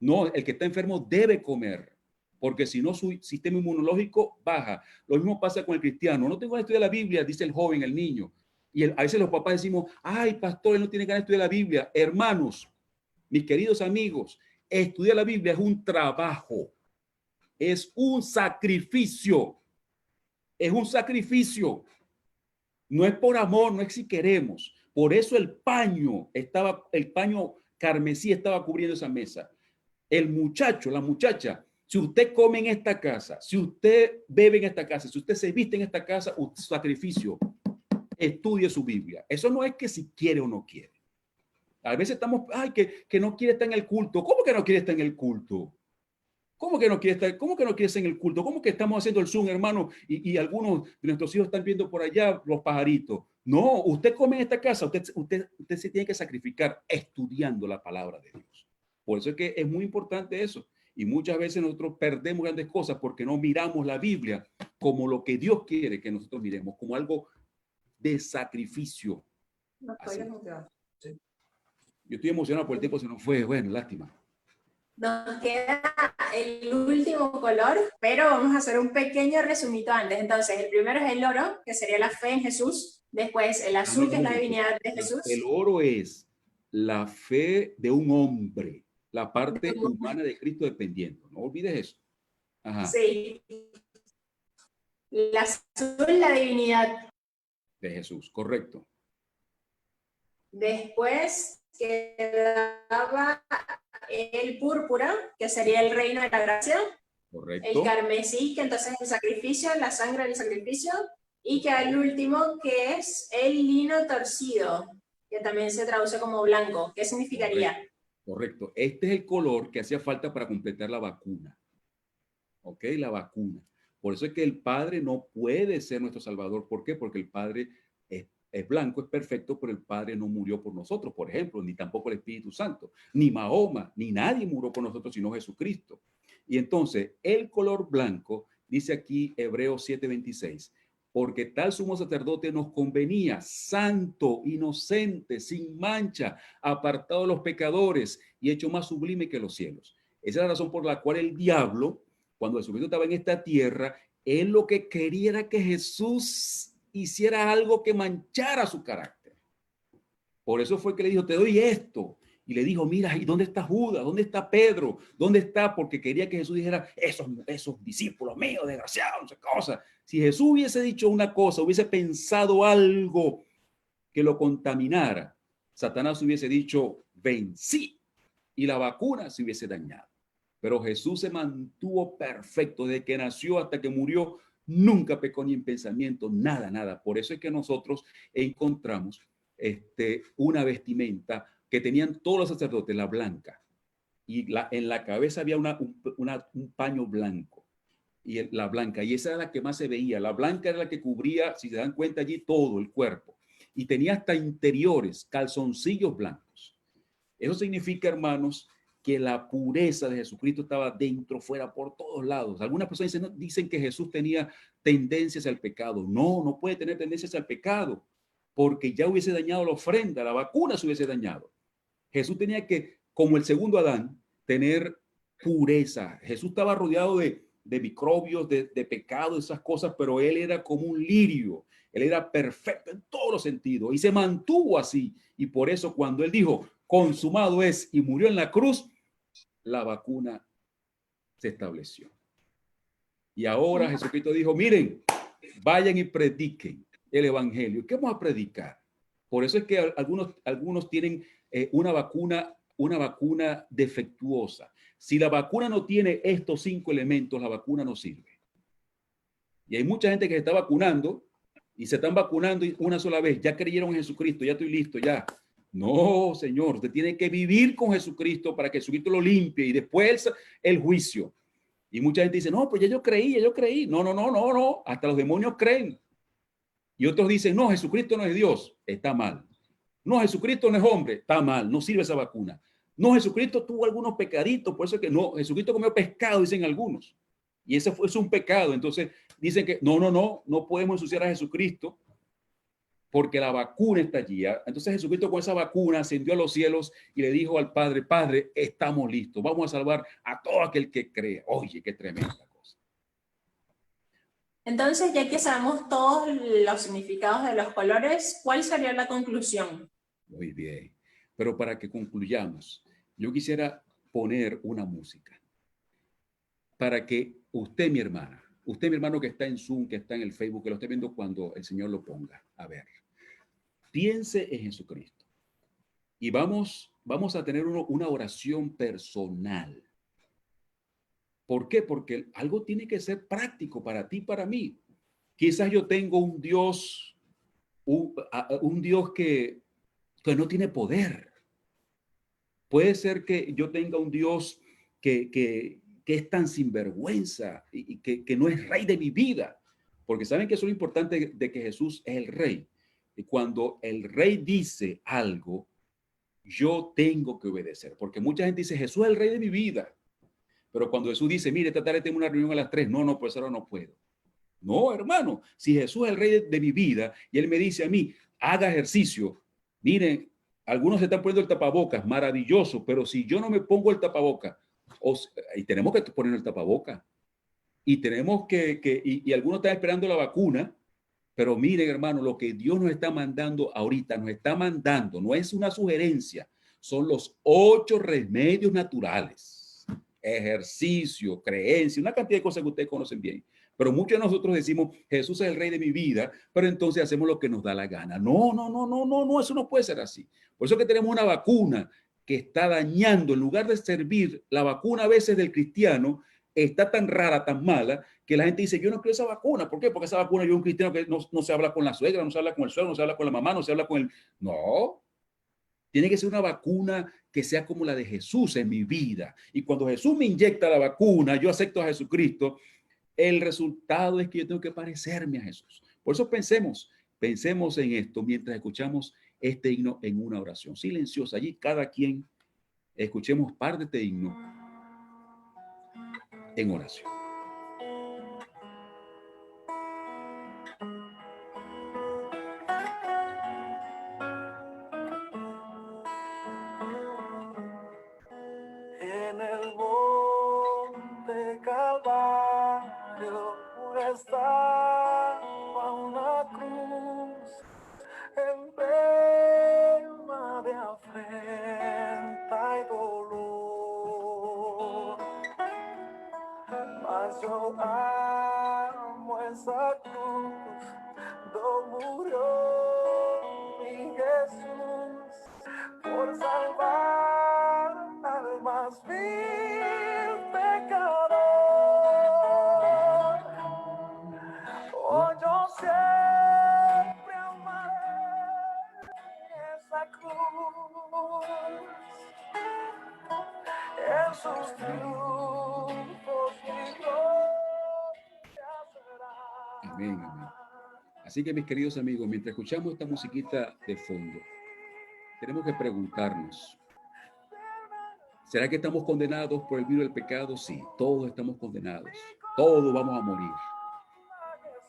No, el que está enfermo debe comer, porque si no su sistema inmunológico baja. Lo mismo pasa con el cristiano. No tengo ganas de estudiar la Biblia, dice el joven, el niño. Y a veces los papás decimos, ay, pastor, él no tiene ganas de estudiar la Biblia. Hermanos, mis queridos amigos, estudiar la Biblia es un trabajo. Es un sacrificio. Es un sacrificio. No es por amor, no es si queremos. Por eso el paño carmesí estaba cubriendo esa mesa. El muchacho, la muchacha, si usted come en esta casa, si usted bebe en esta casa, si usted se viste en esta casa, un sacrificio, estudie su Biblia. Eso no es que si quiere o no quiere. A veces estamos, ay, que no quiere estar en el culto. ¿Cómo que no quiere estar en el culto? ¿Cómo que no quiere estar? ¿Cómo que no quiere estar en el culto? ¿Cómo que estamos haciendo el Zoom, hermano? Y algunos de nuestros hijos están viendo por allá los pajaritos. No, usted come en esta casa, usted se tiene que sacrificar estudiando la palabra de Dios. Por eso es que es muy importante eso. Y muchas veces nosotros perdemos grandes cosas porque no miramos la Biblia como lo que Dios quiere que nosotros miremos, como algo de sacrificio. Sí. Yo estoy emocionado por el tiempo, se nos fue. Bueno, lástima. Nos queda el último color, pero vamos a hacer un pequeño resumito antes. Entonces, el primero es el oro, que sería la fe en Jesús. Después, el azul, que es la divinidad de Jesús. El oro es la fe de un hombre, la parte humana de Cristo dependiendo. No olvides eso. Ajá. Sí. El azul, la divinidad de Jesús, correcto. Después quedaba el púrpura, que sería el reino de la gracia. Correcto. El carmesí, que entonces es el sacrificio, la sangre del sacrificio. Y que el último, que es el lino torcido, que también se traduce como blanco. ¿Qué significaría? Correcto. Este es el color que hacía falta para completar la vacuna. ¿Ok? La vacuna. Por eso es que el Padre no puede ser nuestro Salvador. ¿Por qué? Porque el Padre es blanco, es perfecto, pero el Padre no murió por nosotros, por ejemplo, ni tampoco el Espíritu Santo, ni Mahoma, ni nadie murió por nosotros, sino Jesucristo. Y entonces, el color blanco, dice aquí Hebreos 7:26, porque tal sumo sacerdote nos convenía, santo, inocente, sin mancha, apartado de los pecadores y hecho más sublime que los cielos. Esa es la razón por la cual el diablo, cuando Jesucristo estaba en esta tierra, él lo que quería era que Jesús hiciera algo que manchara su carácter. Por eso fue que le dijo, te doy esto. Y le dijo, mira, ¿y dónde está Judas? ¿Dónde está Pedro? ¿Dónde está? Porque quería que Jesús dijera, esos discípulos míos, desgraciados, no sé cosa. Si Jesús hubiese dicho una cosa, hubiese pensado algo que lo contaminara, Satanás hubiese dicho, vencí, y la vacuna se hubiese dañado. Pero Jesús se mantuvo perfecto desde que nació hasta que murió. Nunca pecó ni en pensamiento, nada, nada. Por eso es que nosotros encontramos una vestimenta que tenían todos los sacerdotes, la blanca. Y en la cabeza había un paño blanco. Y la blanca, y esa era la que más se veía. La blanca era la que cubría, si se dan cuenta allí, todo el cuerpo. Y tenía hasta interiores, calzoncillos blancos. Eso significa, hermanos, que la pureza de Jesucristo estaba dentro, fuera, por todos lados. Algunas personas dicen que Jesús tenía tendencias al pecado. No, no puede tener tendencias al pecado, porque ya hubiese dañado la ofrenda, la vacuna se hubiese dañado. Jesús tenía que, como el segundo Adán, tener pureza. Jesús estaba rodeado de microbios, de pecado, esas cosas, pero él era como un lirio. Él era perfecto en todos los sentidos y se mantuvo así. Y por eso cuando él dijo, consumado es, y murió en la cruz, la vacuna se estableció. Y ahora Jesucristo dijo, miren, vayan y prediquen el evangelio. ¿Qué vamos a predicar? Por eso es que algunos tienen una vacuna una vacuna defectuosa. Si la vacuna no tiene estos 5 elementos, la vacuna no sirve. Y hay mucha gente que se está vacunando y se están vacunando una sola vez. Ya creyeron en Jesucristo, ya estoy listo, ya. No, Señor, usted tiene que vivir con Jesucristo para que Jesucristo lo limpie y después el juicio. Y mucha gente dice, no, pues ya yo creí. No, no, no, no, no. Hasta los demonios creen. Y otros dicen, no, Jesucristo no es Dios. Está mal. No, Jesucristo no es hombre. Está mal. No sirve esa vacuna. No, Jesucristo tuvo algunos pecaditos. Por eso es que no, Jesucristo comió pescado, dicen algunos. Y ese es un pecado. Entonces dicen que no podemos ensuciar a Jesucristo porque la vacuna está allí. Entonces Jesucristo con esa vacuna ascendió a los cielos y le dijo al Padre, Padre, estamos listos. Vamos a salvar a todo aquel que cree. Oye, qué tremenda cosa. Entonces, ya que sabemos todos los significados de los colores, ¿cuál sería la conclusión? Muy bien. Pero para que concluyamos, yo quisiera poner una música para que usted, mi hermano que está en Zoom, que está en el Facebook, que lo esté viendo cuando el Señor lo ponga. A ver, piense en Jesucristo. Y vamos a tener una oración personal. ¿Por qué? Porque algo tiene que ser práctico para ti, para mí. Quizás yo tengo un Dios, un Dios que no tiene poder. Puede ser que yo tenga un Dios que es tan sinvergüenza y que no es rey de mi vida. Porque saben que eso es lo importante de que Jesús es el rey. Y cuando el rey dice algo, yo tengo que obedecer. Porque mucha gente dice, Jesús es el rey de mi vida. Pero cuando Jesús dice, mire, esta tarde tengo una reunión a las 3, no, pues ahora no puedo. No, hermano, si Jesús es el rey de mi vida y él me dice a mí, haga ejercicio, miren, algunos se están poniendo el tapabocas, maravilloso, pero si yo no me pongo el tapabocas, y tenemos que poner el tapabocas, y tenemos y algunos están esperando la vacuna, pero miren, hermano, lo que Dios nos está mandando ahorita, no es una sugerencia, son los 8 remedios naturales. Ejercicio, creencia, una cantidad de cosas que ustedes conocen bien. Pero muchos de nosotros decimos, Jesús es el rey de mi vida, pero entonces hacemos lo que nos da la gana. No, eso no puede ser así. Por eso que tenemos una vacuna que está dañando, en lugar de servir, la vacuna a veces del cristiano está tan rara, tan mala, que la gente dice, yo no quiero esa vacuna. ¿Por qué? Porque esa vacuna, yo un cristiano que no se habla con la suegra, no se habla con el suegro, no se habla con la mamá, no se habla con el... No. Tiene que ser una vacuna que sea como la de Jesús en mi vida. Y cuando Jesús me inyecta la vacuna, yo acepto a Jesucristo, el resultado es que yo tengo que parecerme a Jesús. Por eso pensemos en esto mientras escuchamos este himno en una oración silenciosa. Allí cada quien escuchemos parte de este himno en oración. En el monte Calvario estaba una cruz emblema de afrenta y dolor. Mas yo amo esa cruz, donde murió mi Jesús por salvar al más vil pecador. Oh, yo siempre amaré esa cruz, en sus triunfos mi gloria será. Amén, amén. Así que mis queridos amigos, mientras escuchamos esta musiquita de fondo, tenemos que preguntarnos, ¿será que estamos condenados por el virus del pecado? Sí, todos estamos condenados. Todos vamos a morir.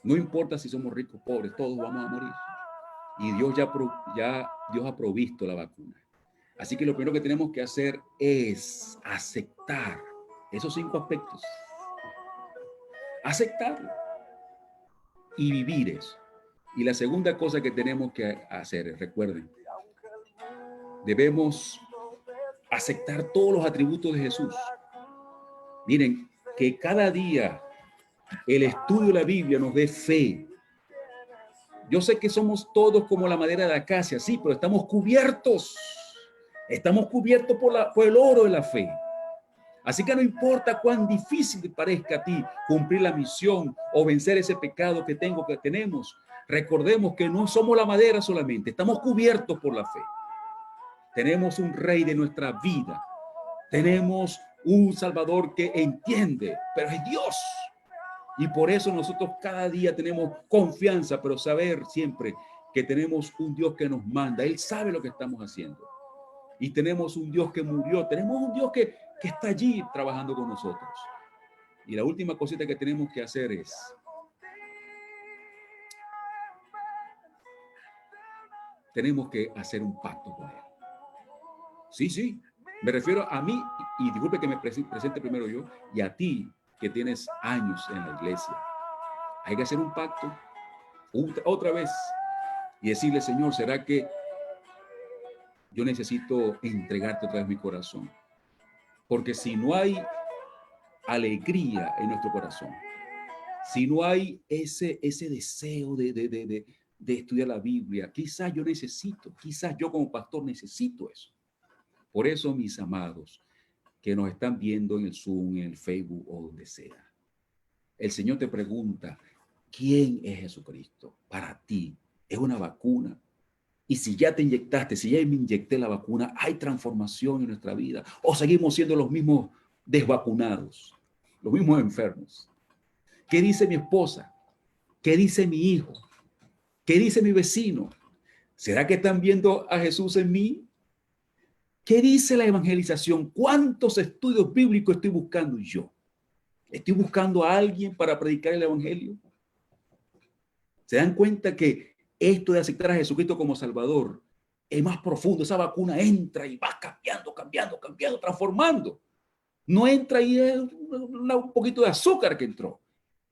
No importa si somos ricos o pobres, todos vamos a morir. Y Dios Dios ha provisto la vacuna. Así que lo primero que tenemos que hacer es aceptar esos 5 aspectos. Aceptarlo y vivir eso. Y la segunda cosa que tenemos que hacer, recuerden, debemos aceptar todos los atributos de Jesús. Miren, que cada día el estudio de la Biblia nos dé fe. Yo sé que somos todos como la madera de acacia, sí, pero estamos cubiertos. Estamos cubiertos por el oro de la fe. Así que no importa cuán difícil te parezca a ti cumplir la misión o vencer ese pecado que tenemos, recordemos que no somos la madera solamente, estamos cubiertos por la fe. Tenemos un rey de nuestra vida. Tenemos un Salvador que entiende, pero es Dios. Y por eso nosotros cada día tenemos confianza, pero saber siempre que tenemos un Dios que nos manda. Él sabe lo que estamos haciendo. Y tenemos un Dios que murió. Tenemos un Dios que está allí trabajando con nosotros. Y la última cosita que tenemos que hacer es tenemos que hacer un pacto con Él. Sí, me refiero a mí, y disculpe que me presente primero yo, y a ti que tienes años en la iglesia. Hay que hacer un pacto otra vez y decirle, Señor, ¿será que yo necesito entregarte otra vez mi corazón? Porque si no hay alegría en nuestro corazón, si no hay ese deseo de estudiar la Biblia, quizás yo como pastor necesito eso. Por eso, mis amados, que nos están viendo en el Zoom, en el Facebook o donde sea, el Señor te pregunta, ¿quién es Jesucristo para ti? ¿Es una vacuna? Y si ya te inyectaste, si ya me inyecté la vacuna, ¿hay transformación en nuestra vida? ¿O seguimos siendo los mismos desvacunados, los mismos enfermos? ¿Qué dice mi esposa? ¿Qué dice mi hijo? ¿Qué dice mi vecino? ¿Será que están viendo a Jesús en mí? ¿Qué dice la evangelización? ¿Cuántos estudios bíblicos estoy buscando yo? ¿Estoy buscando a alguien para predicar el evangelio? ¿Se dan cuenta que esto de aceptar a Jesucristo como Salvador es más profundo? Esa vacuna entra y va cambiando, transformando. No entra y es un poquito de azúcar que entró.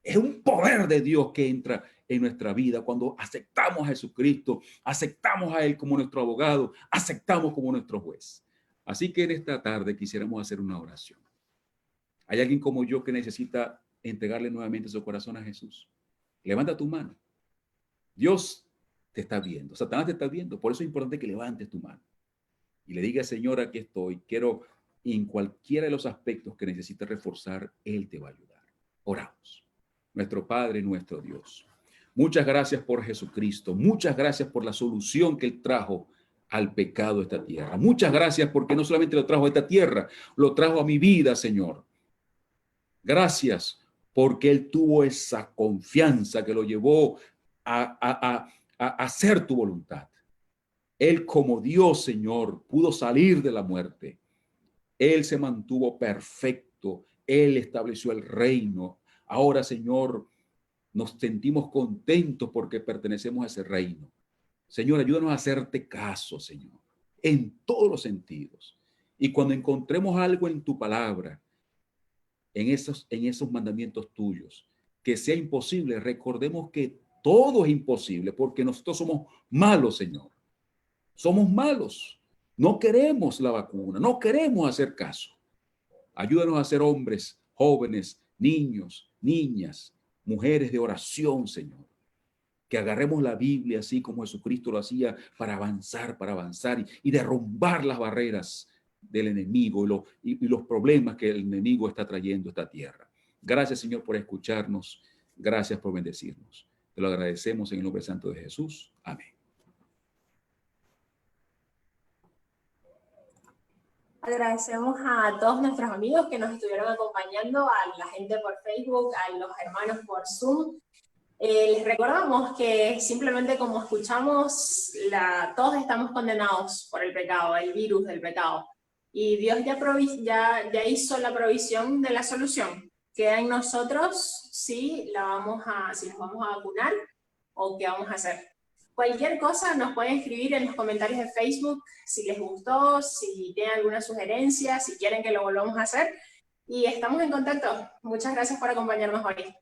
Es un poder de Dios que entra en nuestra vida cuando aceptamos a Jesucristo, aceptamos a Él como nuestro abogado, aceptamos como nuestro juez. Así que en esta tarde quisiéramos hacer una oración. ¿Hay alguien como yo que necesita entregarle nuevamente su corazón a Jesús? Levanta tu mano. Dios te está viendo, Satanás te está viendo, por eso es importante que levantes tu mano y le digas, Señor, aquí estoy, quiero, en cualquiera de los aspectos que necesites reforzar, Él te va a ayudar. Oramos. Nuestro Padre, nuestro Dios, muchas gracias por Jesucristo, muchas gracias por la solución que Él trajo al pecado de esta tierra. Muchas gracias porque no solamente lo trajo a esta tierra, lo trajo a mi vida, Señor. Gracias porque Él tuvo esa confianza que lo llevó a hacer tu voluntad. Él como Dios, Señor, pudo salir de la muerte. Él se mantuvo perfecto. Él estableció el reino. Ahora, Señor, nos sentimos contentos porque pertenecemos a ese reino. Señor, ayúdanos a hacerte caso, Señor, en todos los sentidos. Y cuando encontremos algo en tu palabra, en esos mandamientos tuyos, que sea imposible, recordemos que todo es imposible porque nosotros somos malos, Señor. Somos malos. No queremos la vacuna, no queremos hacer caso. Ayúdanos a ser hombres, jóvenes, niños, niñas, mujeres de oración, Señor. Que agarremos la Biblia así como Jesucristo lo hacía para avanzar y derrumbar las barreras del enemigo y los problemas que el enemigo está trayendo a esta tierra. Gracias, Señor, por escucharnos. Gracias por bendecirnos. Te lo agradecemos en el nombre santo de Jesús. Amén. Agradecemos a todos nuestros amigos que nos estuvieron acompañando, a la gente por Facebook, a los hermanos por Zoom. Les recordamos que simplemente como escuchamos, todos estamos condenados por el pecado, el virus del pecado. Y Dios ya hizo la provisión de la solución. Queda en nosotros si nos vamos a vacunar o qué vamos a hacer. Cualquier cosa nos pueden escribir en los comentarios de Facebook, si les gustó, si tienen alguna sugerencia, si quieren que lo volvamos a hacer. Y estamos en contacto. Muchas gracias por acompañarnos hoy.